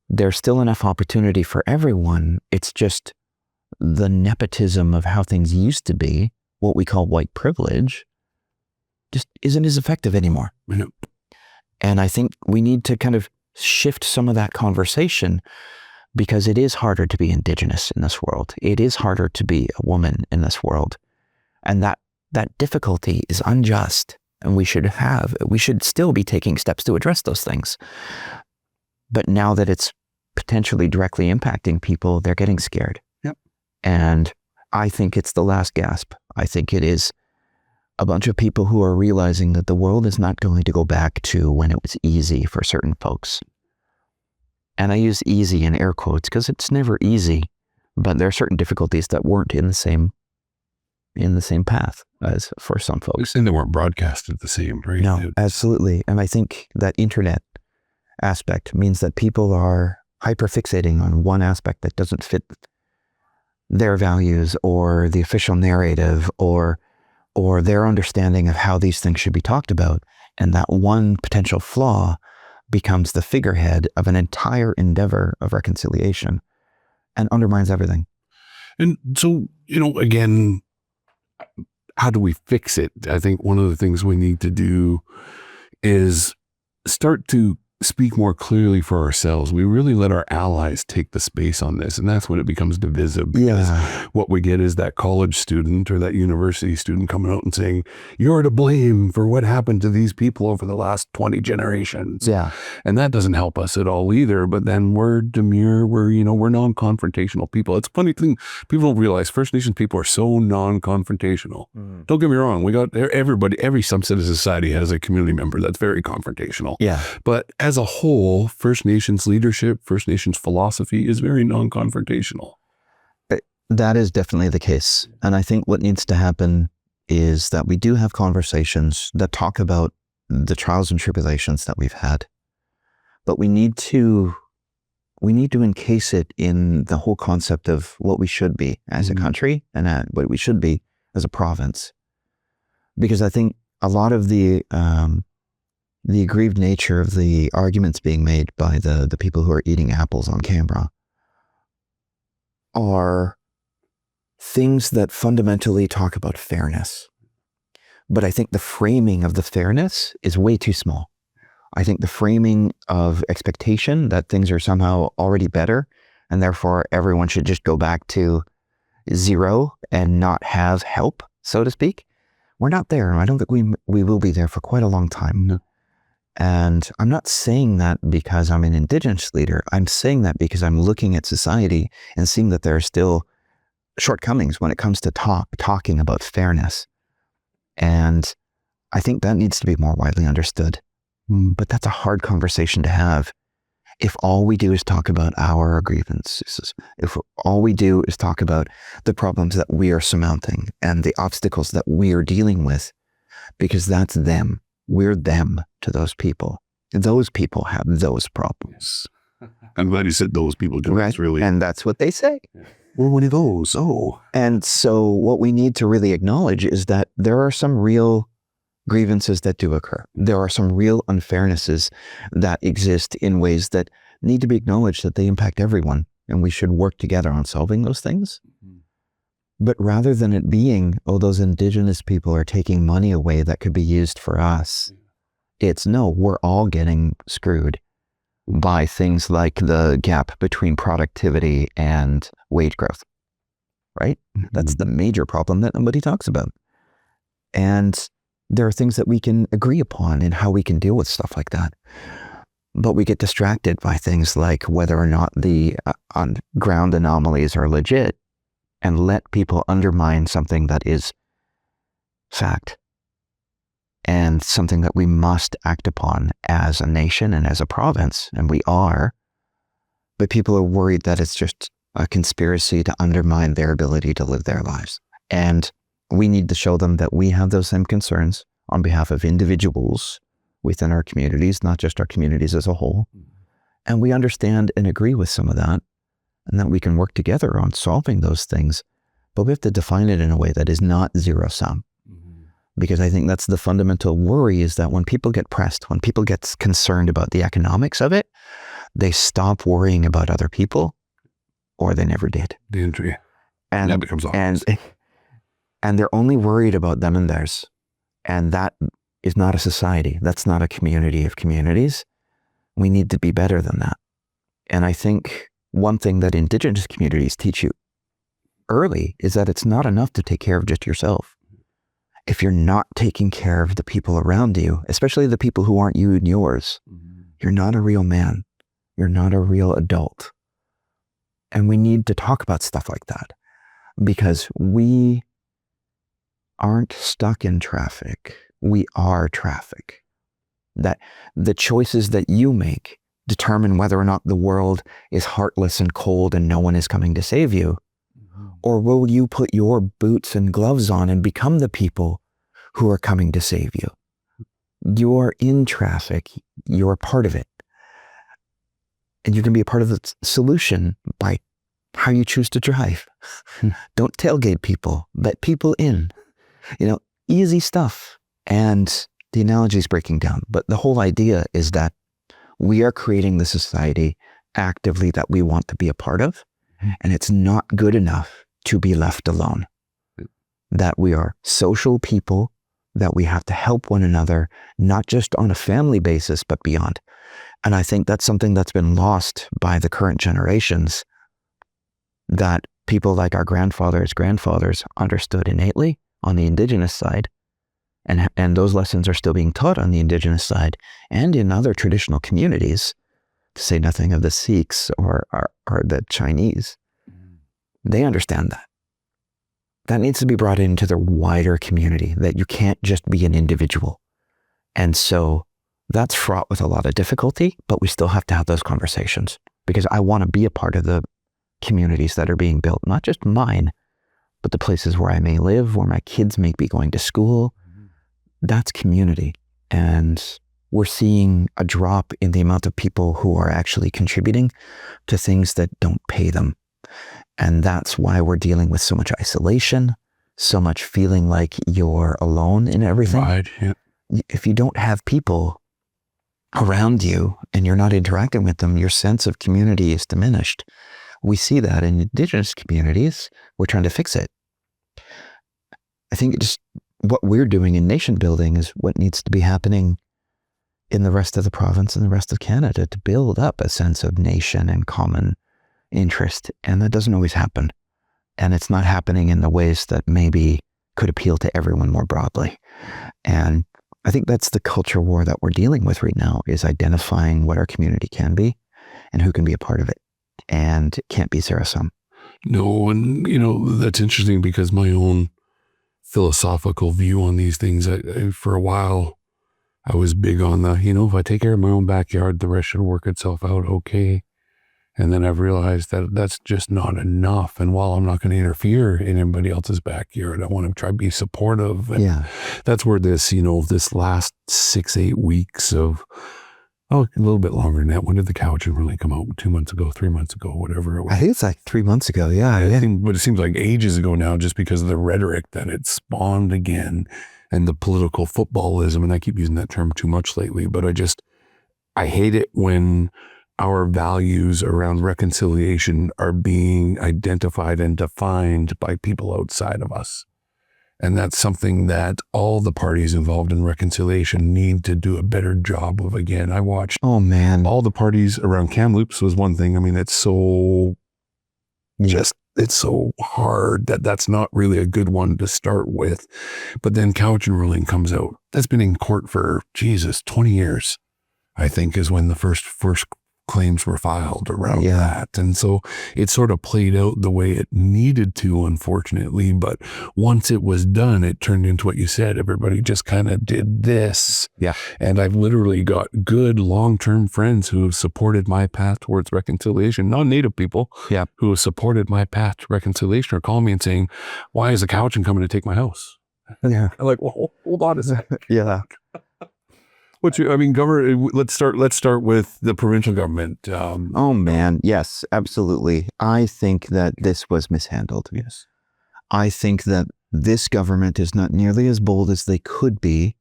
S1: there's still enough opportunity for everyone. It's just the nepotism of how things used to be, what we call white privilege, just isn't as effective anymore. And I think we need to kind of shift some of that conversation, because it is harder to be Indigenous in this world. It is harder to be a woman in this world. And that difficulty is unjust. And we should still be taking steps to address those things. But now that it's potentially directly impacting people, they're getting scared. And I think it's the last gasp. I think it is a bunch of people who are realizing that the world is not going to go back to when it was easy for certain folks. And I use easy in air quotes because it's never easy, but there are certain difficulties that weren't in the same path as for some folks.
S2: And they weren't broadcasted the same, right?
S1: No, absolutely. And I think that internet aspect means that people are hyperfixating on one aspect that doesn't fit their values or the official narrative or their understanding of how these things should be talked about. And that one potential flaw becomes the figurehead of an entire endeavor of reconciliation and undermines everything.
S2: And so, again, how do we fix it? I think one of the things we need to do is start to speak more clearly for ourselves. We really let our allies take the space on this, and that's when it becomes divisive. Because what we get is that college student or that university student coming out and saying, you're to blame for what happened to these people over the last 20 generations. And that doesn't help us at all either. But then we're demure, we're non-confrontational people. It's a funny thing, people don't realize First Nations people are so non-confrontational. Don't get me wrong, we got every subset of society has a community member that's very confrontational. But as a whole, First Nations leadership, First Nations philosophy is very non-confrontational.
S1: That is definitely the case. And I think what needs to happen is that we do have conversations that talk about the trials and tribulations that we've had. But we need to encase it in the whole concept of what we should be as a country and what we should be as a province. Because I think a lot of the aggrieved nature of the arguments being made by the people who are eating apples on camera are things that fundamentally talk about fairness. But I think the framing of the fairness is way too small. I think the framing of expectation that things are somehow already better and therefore everyone should just go back to zero and not have help, so to speak. We're not there. I don't think we will be there for quite a long time.
S2: No.
S1: And I'm not saying that because I'm an Indigenous leader. I'm saying that because I'm looking at society and seeing that there are still shortcomings when it comes to talking about fairness. And I think that needs to be more widely understood. But that's a hard conversation to have if all we do is talk about our grievances, if all we do is talk about the problems that we are surmounting and the obstacles that we are dealing with, because that's them. We're them to those people. Those people have those problems.
S3: I'm glad you said those people do.
S1: Right?
S3: Really.
S1: And that's what they say.
S3: We're one of those. Oh.
S1: And so what we need to really acknowledge is that there are some real grievances that do occur. There are some real unfairnesses that exist in ways that need to be acknowledged, that they impact everyone. And we should work together on solving those things. But rather than it being, oh, those Indigenous people are taking money away that could be used for us, it's no, we're all getting screwed by things like the gap between productivity and wage growth, right? That's the major problem that nobody talks about. And there are things that we can agree upon in how we can deal with stuff like that. But we get distracted by things like whether or not the on-ground anomalies are legit and let people undermine something that is fact and something that we must act upon as a nation and as a province, and we are. But people are worried that it's just a conspiracy to undermine their ability to live their lives. And we need to show them that we have those same concerns on behalf of individuals within our communities, not just our communities as a whole. And we understand and agree with some of that, and that we can work together on solving those things. But we have to define it in a way that is not zero sum. Because I think that's the fundamental worry, is that when people get pressed, when people get concerned about the economics of it, they stop worrying about other people, or they never did.
S3: The injury.
S1: And
S3: that becomes obvious.
S1: And they're only worried about them and theirs. And that is not a society. That's not a community of communities. We need to be better than that. And I think one thing that Indigenous communities teach you early is that it's not enough to take care of just yourself. If you're not taking care of the people around you, especially the people who aren't you and yours, you're not a real man. You're not a real adult. And we need to talk about stuff like that, because we aren't stuck in traffic. We are traffic. That the choices that you make determine whether or not the world is heartless and cold and no one is coming to save you. Or will you put your boots and gloves on and become the people who are coming to save you? You're in traffic. You're part of it. And you can be a part of the solution by how you choose to drive. Don't tailgate people. Let people in. Easy stuff. And the analogy is breaking down. But the whole idea is that we are creating the society actively that we want to be a part of. And it's not good enough to be left alone. That we are social people, that we have to help one another, not just on a family basis, but beyond. And I think that's something that's been lost by the current generations, that people like our grandfathers understood innately on the Indigenous side. And those lessons are still being taught on the Indigenous side and in other traditional communities, to say nothing of the Sikhs or the Chinese. They understand that. That needs to be brought into the wider community, that you can't just be an individual. And so that's fraught with a lot of difficulty, but we still have to have those conversations, because I want to be a part of the communities that are being built, not just mine, but the places where I may live, where my kids may be going to school. That's community. And we're seeing a drop in the amount of people who are actually contributing to things that don't pay them. And that's why we're dealing with so much isolation, so much feeling like you're alone in everything.
S2: Right, yeah.
S1: If you don't have people around you and you're not interacting with them, your sense of community is diminished. We see that in Indigenous communities. We're trying to fix it. I think just what we're doing in nation building is what needs to be happening in the rest of the province and the rest of Canada to build up a sense of nation and common interest. And that doesn't always happen. And it's not happening in the ways that maybe could appeal to everyone more broadly. And I think that's the culture war that we're dealing with right now, is identifying what our community can be and who can be a part of it. And it can't be zero-sum.
S2: No, and that's interesting because my own philosophical view on these things, for a while, I was big on the, if I take care of my own backyard, the rest should work itself out okay. And then I've realized that that's just not enough. And while I'm not going to interfere in anybody else's backyard, I want to try to be supportive. And that's where this, this last 6-8 weeks of, a little bit longer than that. When did the couch really come out? 2 months ago, 3 months ago, whatever it was.
S1: I think it's like 3 months ago. Yeah.
S2: But it seems like ages ago now, just because of the rhetoric that it spawned again and the political footballism. And I keep using that term too much lately, but I hate it when our values around reconciliation are being identified and defined by people outside of us. And that's something that all the parties involved in reconciliation need to do a better job of. Again, I watched all the parties around Kamloops was one thing. I mean, it's so it's so hard that's not really a good one to start with. But then couch and ruling comes out. That's been in court for, 20 years, I think, is when the first claims were filed around that. And so it sort of played out the way it needed to, unfortunately. But once it was done, it turned into what you said. Everybody just kind of did this.
S1: Yeah.
S2: And I've literally got good long-term friends who have supported my path towards reconciliation, non-Native people who have supported my path to reconciliation, are calling me and saying, why is the couch coming to take my house?
S1: Yeah.
S2: I'm like, well, hold on a second.
S1: Yeah.
S2: Governor, let's start with the provincial government.
S1: Oh man, yes, absolutely. I think that this was mishandled.
S2: Yes.
S1: I think that this government is not nearly as bold as they could be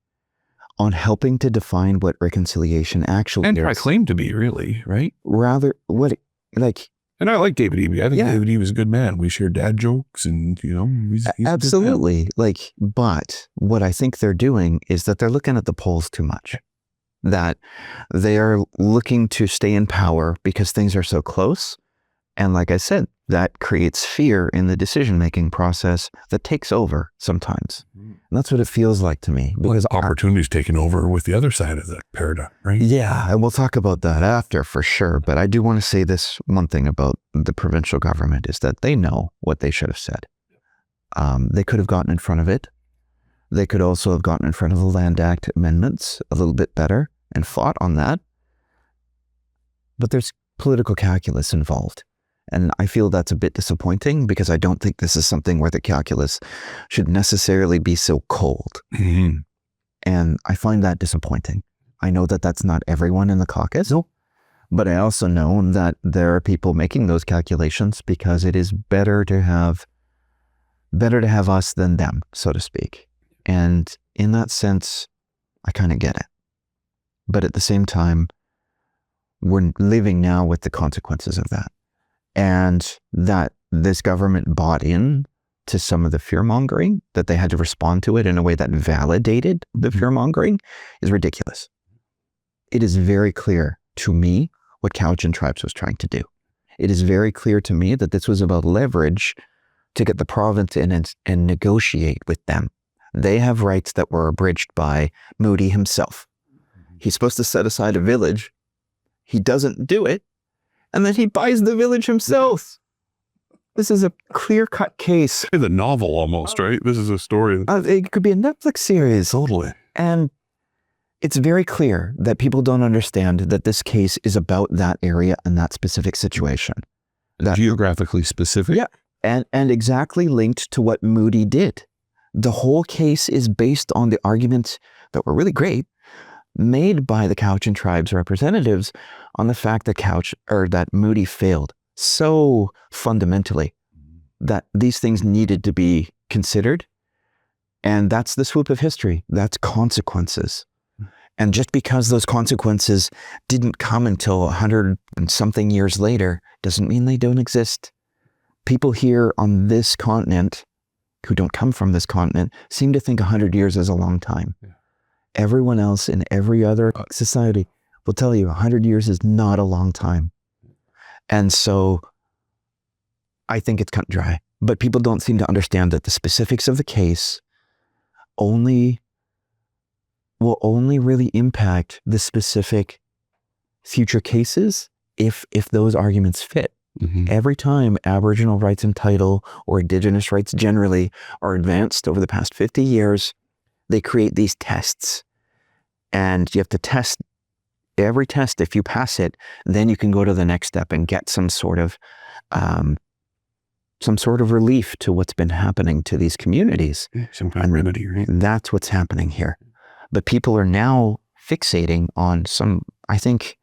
S1: on helping to define what reconciliation actually is.
S2: And I claim to be, really, right?
S1: Rather,
S2: and I like David Eby. I think David Eby is a good man. We share dad jokes and, he's
S1: absolutely. But what I think they're doing is that they're looking at the polls too much. That they are looking to stay in power because things are so close. And like I said, that creates fear in the decision-making process that takes over sometimes. And that's what it feels like to me.
S2: Because opportunity's taken over with the other side of the paradigm, right?
S1: Yeah, and we'll talk about that after for sure. But I do want to say this one thing about the provincial government is that they know what they should have said. They could have gotten in front of it. They could also have gotten in front of the Land Act amendments a little bit better and fought on that. But there's political calculus involved. And I feel that's a bit disappointing because I don't think this is something where the calculus should necessarily be so cold.
S2: Mm-hmm.
S1: And I find that disappointing. I know that that's not everyone in the caucus, but I also know that there are people making those calculations because it is better to have us than them, so to speak. And in that sense, I kind of get it. But at the same time, we're living now with the consequences of that. And that this government bought in to some of the fear-mongering, that they had to respond to it in a way that validated the fear-mongering, is ridiculous. It is very clear to me what Cowichan Tribes was trying to do. It is very clear to me that this was about leverage to get the province in and negotiate with them. They have rights that were abridged by Moody himself. He's supposed to set aside a village. He doesn't do it. And then he buys the village himself. This is a clear-cut case.
S2: The novel almost, right? This is a story.
S1: It could be a Netflix series.
S2: Totally.
S1: And it's very clear that people don't understand that this case is about that area and that specific situation.
S2: Geographically specific.
S1: Yeah. And exactly linked to what Moody did. The whole case is based on the arguments that were really great made by the Cowichan tribe's representatives on the fact that Moody failed so fundamentally that these things needed to be considered. And that's the swoop of history. That's consequences. And just because those consequences didn't come until 100 and something years later doesn't mean they don't exist. People here on this continent who don't come from this continent seem to think 100 years is a long time. Yeah. Everyone else in every other society will tell you 100 years is not a long time. And so I think it's cut dry. But people don't seem to understand that the specifics of the case will only really impact the specific future cases if those arguments fit. Mm-hmm. Every time Aboriginal rights and title or Indigenous rights generally are advanced over the past 50 years, they create these tests. And you have to test every test. If you pass it, then you can go to the next step and get some sort of relief to what's been happening to these communities.
S2: Some kind of remedy, right?
S1: That's what's happening here. But people are now fixating on some, I think,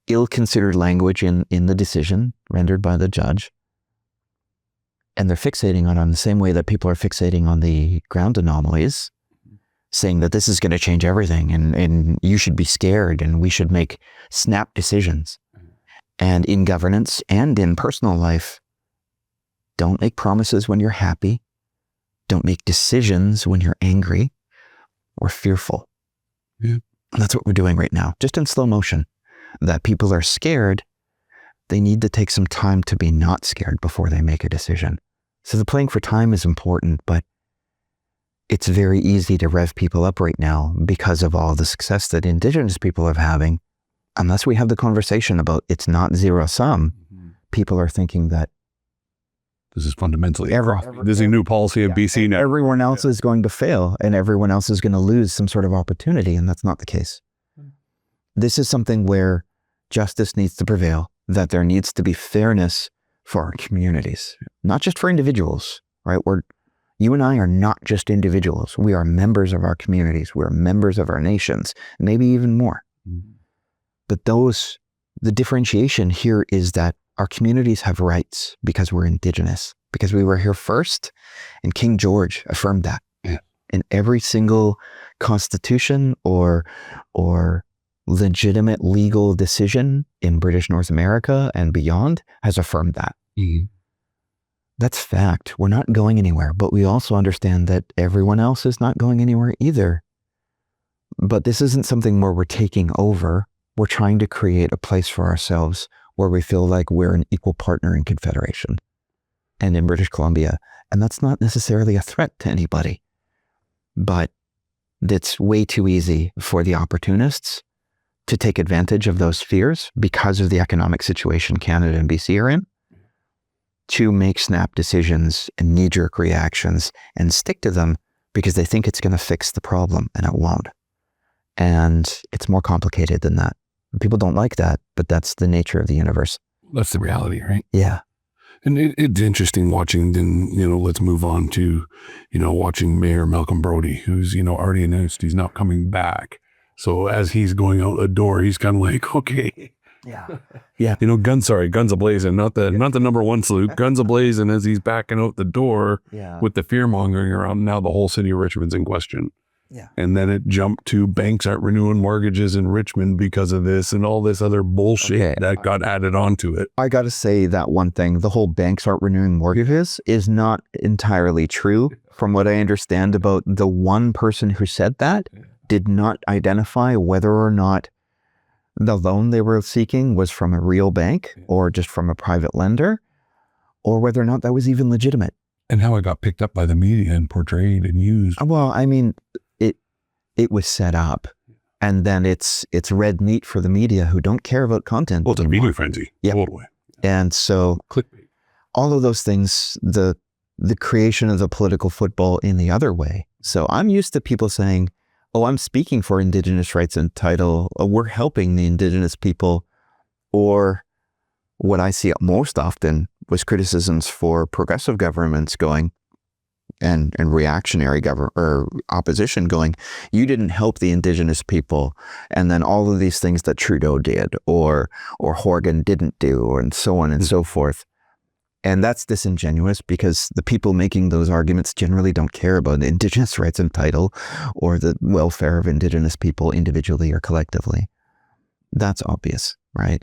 S1: ill-considered language in the decision rendered by the judge. And they're fixating on the same way that people are fixating on the ground anomalies, saying that this is going to change everything and you should be scared and we should make snap decisions. And in governance and in personal life, don't make promises when you're happy. Don't make decisions when you're angry or fearful.
S2: Yeah.
S1: And that's what we're doing right now, just in slow motion. That people are scared, they need to take some time to be not scared before they make a decision. So the playing for time is important, but it's very easy to rev people up right now because of all the success that Indigenous people are having. Unless we have the conversation about it's not zero sum, people are thinking that
S2: this is fundamentally this is a new policy of BC now.
S1: Everyone else is going to fail and everyone else is going to lose some sort of opportunity, and that's not the case. This is something where justice needs to prevail, that there needs to be fairness for our communities, not just for individuals, right? You and I are not just individuals. We are members of our communities. We're members of our nations, maybe even more. Mm-hmm. But the differentiation here is that our communities have rights because we're Indigenous, because we were here first, and King George affirmed that. Yeah. In every single constitution or legitimate legal decision in British North America and beyond has affirmed that. Mm-hmm. That's fact. We're not going anywhere, but we also understand that everyone else is not going anywhere either. But this isn't something where we're taking over. We're trying to create a place for ourselves where we feel like we're an equal partner in Confederation and in British Columbia. And that's not necessarily a threat to anybody, but it's way too easy for the opportunists to take advantage of those fears because of the economic situation Canada and BC are in, to make snap decisions and knee-jerk reactions and stick to them because they think it's going to fix the problem, and it won't. And it's more complicated than that. People don't like that, but that's the nature of the universe.
S2: That's the reality, right?
S1: Yeah.
S2: And it's interesting watching, then, let's move on to, watching Mayor Malcolm Brody, who's, already announced he's not coming back. So as he's going out the door, he's kind of like, okay.
S1: Yeah. Yeah.
S2: Guns a-blazing, not the number one salute, guns a-blazing as he's backing out the door with the fear mongering around. Now the whole city of Richmond's in question.
S1: Yeah.
S2: And then it jumped to banks aren't renewing mortgages in Richmond because of this and all this other bullshit that got added onto it.
S1: I got to say that one thing, the whole banks aren't renewing mortgages is not entirely true. From what I understand about the one person who said that did not identify whether or not the loan they were seeking was from a real bank or just from a private lender, or whether or not that was even legitimate.
S2: And how it got picked up by the media and portrayed and used.
S1: Well, I mean, it was set up, and then it's red meat for the media who don't care about content.
S2: Well, it's a media frenzy.
S1: Yeah.
S2: Totally.
S1: And so
S2: clickbait.
S1: All of those things, the creation of the political football in the other way. So I'm used to people saying, oh, I'm speaking for Indigenous rights and title. We're helping the Indigenous people, or what I see most often was criticisms for progressive governments going and reactionary government or opposition going, you didn't help the Indigenous people. And then all of these things that Trudeau did or Horgan didn't do, and so on and so forth. And that's disingenuous because the people making those arguments generally don't care about Indigenous rights and title or the welfare of Indigenous people individually or collectively. That's obvious, right?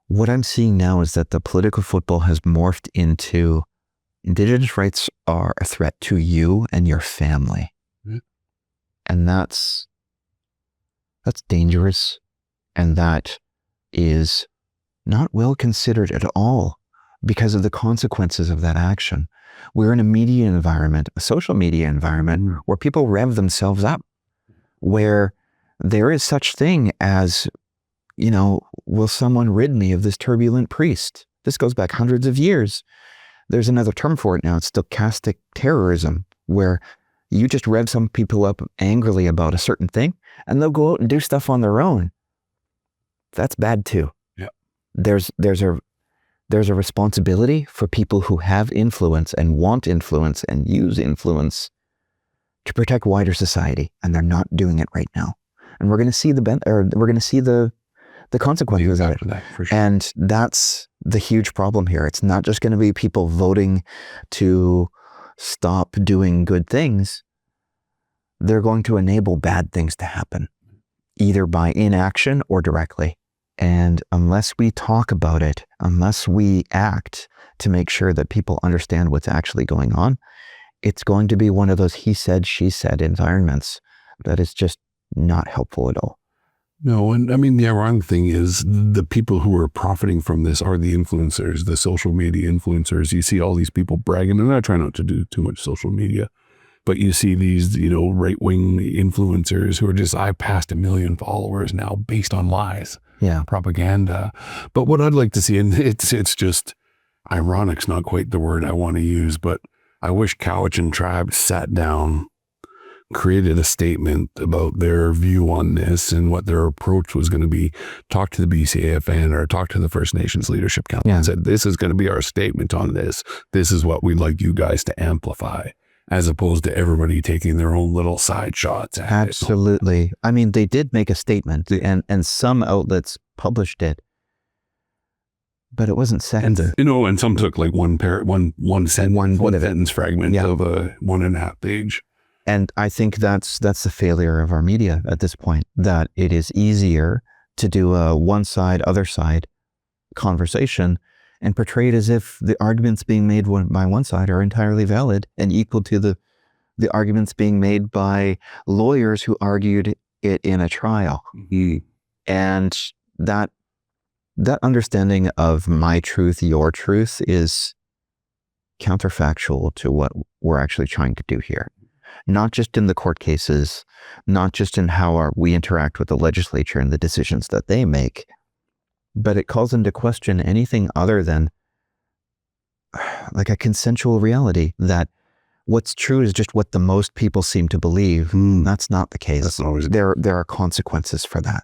S1: What I'm seeing now is that the political football has morphed into Indigenous rights are a threat to you and your family. Mm-hmm. And that's dangerous. And that is not well considered at all because of the consequences of that action. We're in a media environment, a social media environment, where people rev themselves up, where there is such thing as, will someone rid me of this turbulent priest? This goes back hundreds of years. There's another term for it now. It's stochastic terrorism, where you just rev some people up angrily about a certain thing, and they'll go out and do stuff on their own. That's bad too.
S2: Yeah.
S1: There's a responsibility for people who have influence and want influence and use influence to protect wider society, and they're not doing it right now. And we're going to see the consequences of it.
S2: That, for sure.
S1: And that's the huge problem here. It's not just going to be people voting to stop doing good things. They're going to enable bad things to happen, either by inaction or directly. And unless we talk about it, unless we act to make sure that people understand what's actually going on, it's going to be one of those he said, she said environments that is just not helpful at all.
S2: No, and I mean, the ironic thing is the people who are profiting from this are the influencers, the social media influencers. You see all these people bragging, and I try not to do too much social media, but you see these, right-wing influencers who are just, I passed 1 million followers now based on lies.
S1: Yeah.
S2: Propaganda. But what I'd like to see, and it's just, ironic's not quite the word I want to use, but I wish Cowichan Tribe sat down, created a statement about their view on this and what their approach was going to be, talk to the BCAFN or talk to the First Nations Leadership Council and said, this is going to be our statement on this. This is what we'd like you guys to amplify, as opposed to everybody taking their own little side shots at
S1: Absolutely. I mean, they did make a statement and some outlets published it, but it wasn't said.
S2: And some took like one sentence fragment of a 1.5 page.
S1: And I think that's the failure of our media at this point, that it is easier to do a one side, other side conversation and portray it as if the arguments being made by one side are entirely valid and equal to the arguments being made by lawyers who argued it in a trial.
S2: Mm-hmm.
S1: And that understanding of my truth, your truth is counterfactual to what we're actually trying to do here. Not just in the court cases, not just in how we interact with the legislature and the decisions that they make, but it calls into question anything other than like a consensual reality that what's true is just what the most people seem to believe. That's not the case.
S3: That's always
S1: there are consequences for that.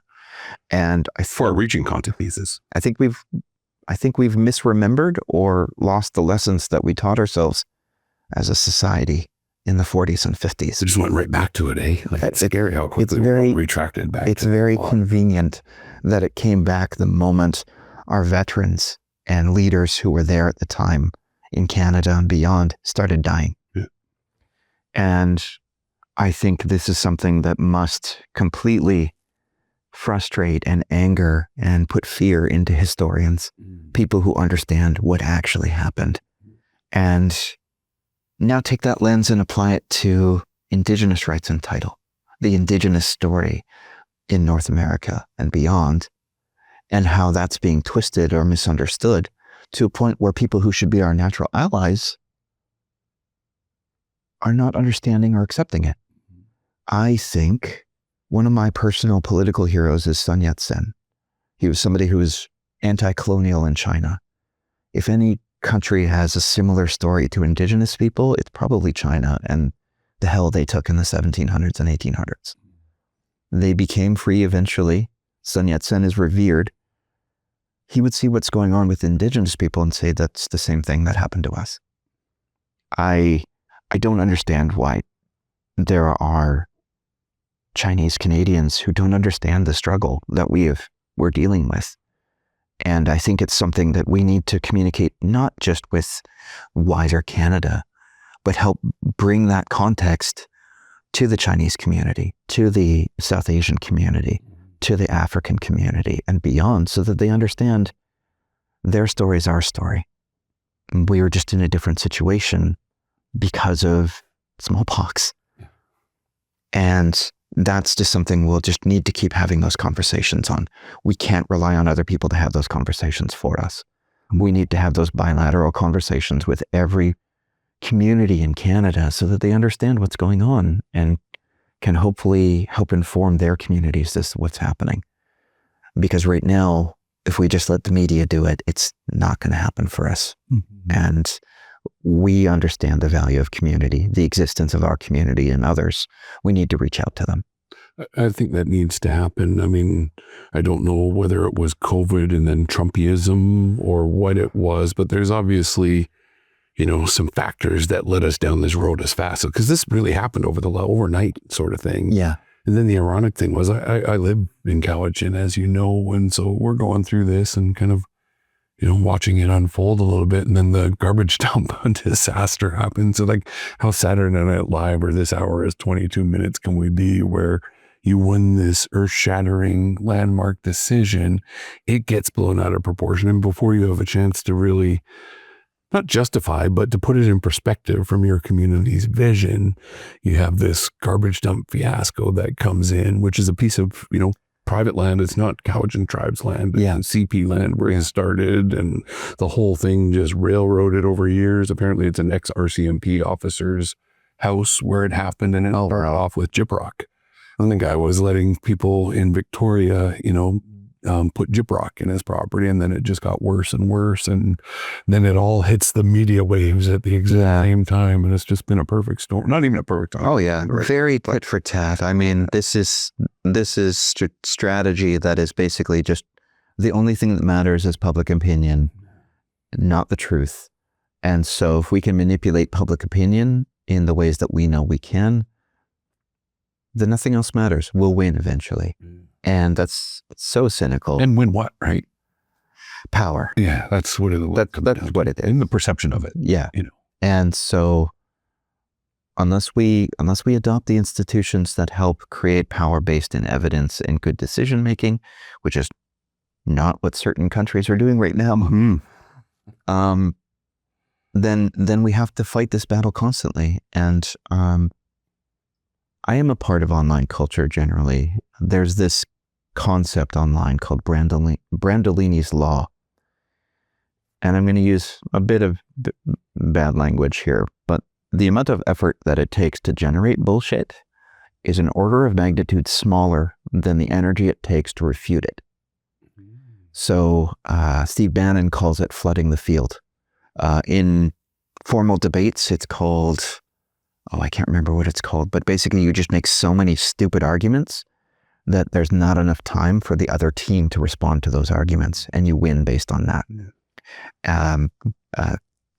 S1: And
S3: far-reaching consequences.
S1: I think we've misremembered or lost the lessons that we taught ourselves as a society in the 40s and 50s.
S2: It just went right back to it, eh? It's scary how quickly we retracted back.
S1: It's very convenient that it came back the moment our veterans and leaders who were there at the time in Canada and beyond started dying.
S2: Yeah.
S1: And I think this is something that must completely frustrate and anger and put fear into historians, people who understand what actually happened. And now take that lens and apply it to Indigenous rights and title, the Indigenous story in North America and beyond, and how that's being twisted or misunderstood to a point where people who should be our natural allies are not understanding or accepting it. I think one of my personal political heroes is Sun Yat-sen. He was somebody who was anti-colonial in China. If any country has a similar story to Indigenous people, it's probably China and the hell they took in the 1700s and 1800s. They became free eventually. Sun Yat-sen is revered. he would see what's going on with Indigenous people and say that's the same thing that happened to us. I don't understand why there are Chinese Canadians who don't understand the struggle that we're dealing with. And I think it's something that we need to communicate, not just with wider Canada, but help bring that context to the Chinese community, to the South Asian community, to the African community and beyond, so that they understand their story is our story. We were just in a different situation because of smallpox. And that's just something we'll just need to keep having those conversations on. We can't rely on other people to have those conversations for us. We need to have those bilateral conversations with every community in Canada so that they understand what's going on and can hopefully help inform their communities as to what's happening. Because right now, if we just let the media do it, it's not going to happen for us. And we understand the value of community, the existence of our community and others. We need to reach out to them.
S2: I think that needs to happen. I mean, I don't know whether it was COVID and then Trumpism or what it was, but there's obviously, some factors that led us down this road as fast. Because this really happened overnight sort of thing.
S1: Yeah.
S2: And then the ironic thing was I live in Cowichan, as you know, and so we're going through this and kind of, watching it unfold a little bit. And then the garbage dump disaster happened. So like how Saturday Night Live or This Hour Is 22 Minutes can we be, where you win this earth-shattering landmark decision, it gets blown out of proportion. And before you have a chance to really not justify, but to put it in perspective from your community's vision, you have this garbage dump fiasco that comes in, which is a piece of, private land. It's not Cowichan Tribe's land.
S1: Yeah.
S2: It's CP land where it started, and the whole thing just railroaded over years. Apparently it's an ex-RCMP officer's house where it happened, and it started off with gyprock. And the guy was letting people in Victoria, put gyprock in his property, and then it just got worse and worse, and then it all hits the media waves at the exact same time, and it's just been a perfect storm. Not even a perfect time.
S1: Oh yeah, very tit for tat. I mean, this is strategy that is basically just the only thing that matters is public opinion, not the truth. And so, if we can manipulate public opinion in the ways that we know we can, then nothing else matters. We'll win eventually. And that's so cynical.
S2: And win what, right?
S1: Power.
S2: Yeah, that's what it is.
S1: That's what it is.
S2: And the perception of it.
S1: Yeah. And so unless we adopt the institutions that help create power based in evidence and good decision making, which is not what certain countries are doing right now, then we have to fight this battle constantly. And I am a part of online culture generally. There's this concept online called Brandolini's Law. And I'm going to use a bit of bad language here, but the amount of effort that it takes to generate bullshit is an order of magnitude smaller than the energy it takes to refute it. So Steve Bannon calls it flooding the field. In formal debates, it's called, I can't remember what it's called, but basically you just make so many stupid arguments that there's not enough time for the other team to respond to those arguments, and you win based on that.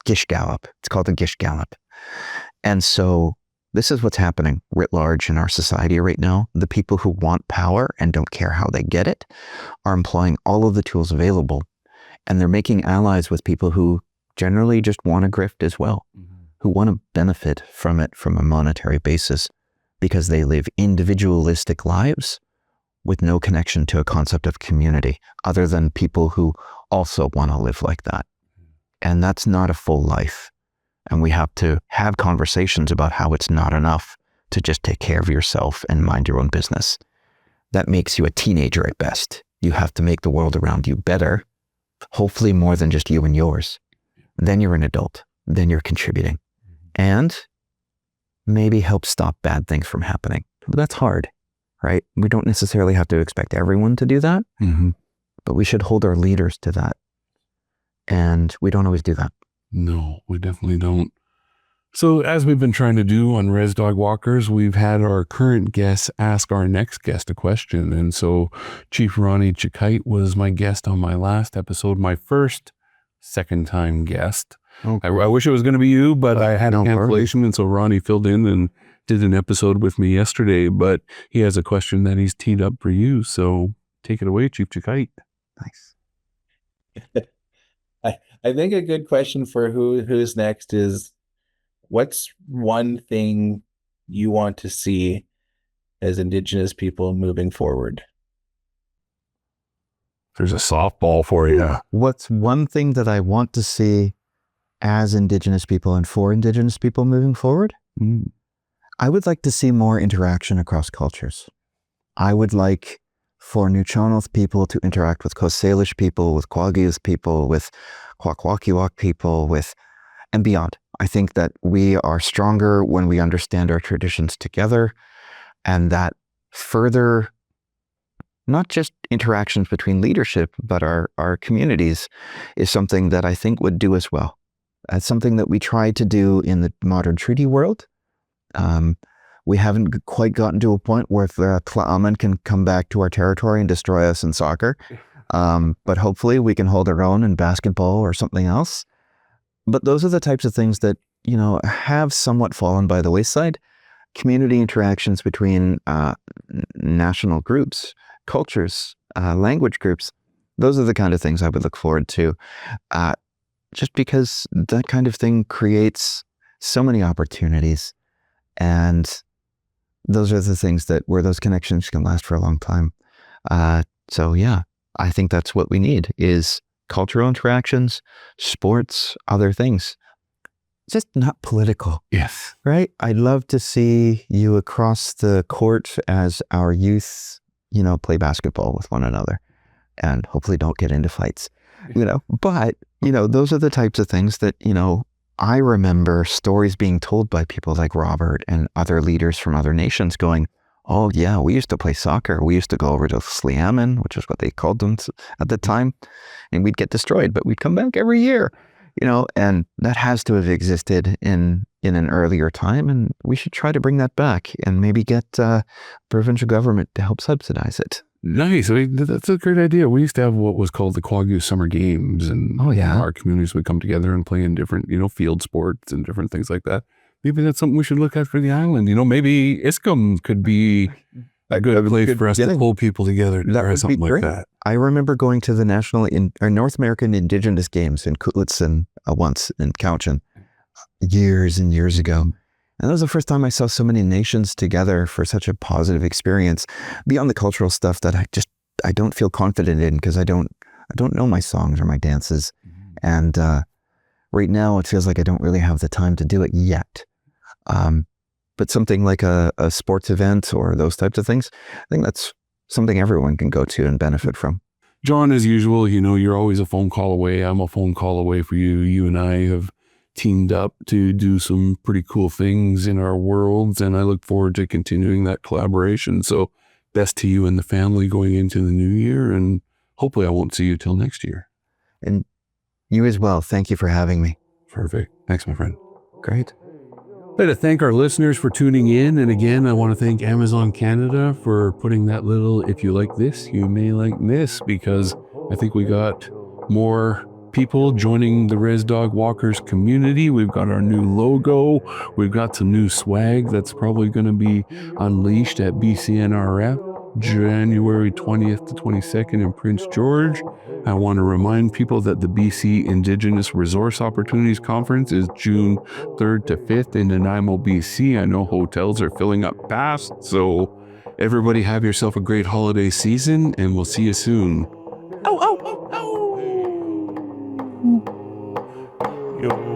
S1: Gish Gallop. It's called a Gish Gallop. And so this is what's happening writ large in our society right now. The people who want power and don't care how they get it are employing all of the tools available, and they're making allies with people who generally just want to grift as well, who want to benefit from it from a monetary basis because they live individualistic lives with no connection to a concept of community other than people who also want to live like that. And that's not a full life. And we have to have conversations about how it's not enough to just take care of yourself and mind your own business. That makes you a teenager at best. You have to make the world around you better, hopefully more than just you and yours. Then you're an adult. Then you're contributing. And maybe help stop bad things from happening. But that's hard, right? We don't necessarily have to expect everyone to do that, but we should hold our leaders to that. And we don't always do that.
S2: No, we definitely don't. So as we've been trying to do on Rez Dog Walkers, we've had our current guests ask our next guest a question. And so Chief Ronnie Chikite was my guest on my last episode, my first second-time guest.
S1: Okay.
S2: I wish it was going to be you, but I had a
S1: No,
S2: cancellation, and so Ronnie filled in and did an episode with me yesterday. But he has a question that he's teed up for you. So take it away, Chief Chikite.
S1: Nice.
S4: I think a good question for who's next is, what's one thing you want to see as Indigenous people moving forward?
S2: There's a softball for you.
S1: What's one thing that I want to see as Indigenous people and for Indigenous people moving forward? I would like to see more interaction across cultures. I would like for Nuu-chah-nulth people to interact with Coast Salish people, with Kwakiutl people, with Kwakwaka'wakw people, and beyond. I think that we are stronger when we understand our traditions together, and that further, not just interactions between leadership, but our communities is something that I think would do us well. That's something that we try to do in the modern treaty world. We haven't quite gotten to a point where the Tla'amin can come back to our territory and destroy us in soccer. But hopefully we can hold our own in basketball or something else. But those are the types of things that, have somewhat fallen by the wayside. Community interactions between national groups, cultures, language groups. Those are the kind of things I would look forward to. Just because that kind of thing creates so many opportunities. And those are the things where those connections can last for a long time. So yeah, I think that's what we need is cultural interactions, sports, other things. Just not political.
S2: Yes.
S1: Right? I'd love to see you across the court as our youth, play basketball with one another and hopefully don't get into fights, But, those are the types of things that, I remember stories being told by people like Robert and other leaders from other nations going, oh yeah, we used to play soccer. We used to go over to Sliammon, which is what they called them at the time, and we'd get destroyed, but we'd come back every year, and that has to have existed in an earlier time, and we should try to bring that back and maybe get provincial government to help subsidize it.
S2: Nice. That's a great idea. We used to have what was called the Kwakiutl Summer Games, and our communities would come together and play in different, field sports and different things like that. Maybe that's something we should look at for the island. Maybe Iscombe could be a good place for us to pull people together or something like that.
S1: I remember going to the North American Indigenous Games in Kutlitsin once in Cowichan years and years ago. And that was the first time I saw so many nations together for such a positive experience, beyond the cultural stuff that I don't feel confident in because I don't know my songs or my dances. And right now it feels like I don't really have the time to do it yet. But something like a sports event or those types of things, I think that's something everyone can go to and benefit from.
S2: John, as usual, you're always a phone call away. I'm a phone call away for you. You and I have teamed up to do some pretty cool things in our worlds, and I look forward to continuing that collaboration. So best to you and the family going into the new year, and hopefully I won't see you till next year.
S1: And you as well. Thank you for having me.
S2: Perfect. Thanks, my friend.
S1: Great.
S2: I'd like to thank our listeners for tuning in. And again, I want to thank Amazon Canada for putting that little, if you like this, you may like this, because I think we got more people joining the Rez Dog Walkers community. We've got our new logo. We've got some new swag that's probably going to be unleashed at BCNRF January 20th to 22nd in Prince George. I want to remind people that the BC Indigenous Resource Opportunities Conference is June 3rd to 5th in Nanaimo, BC. I know hotels are filling up fast, so everybody have yourself a great holiday season, and we'll see you soon. Yo.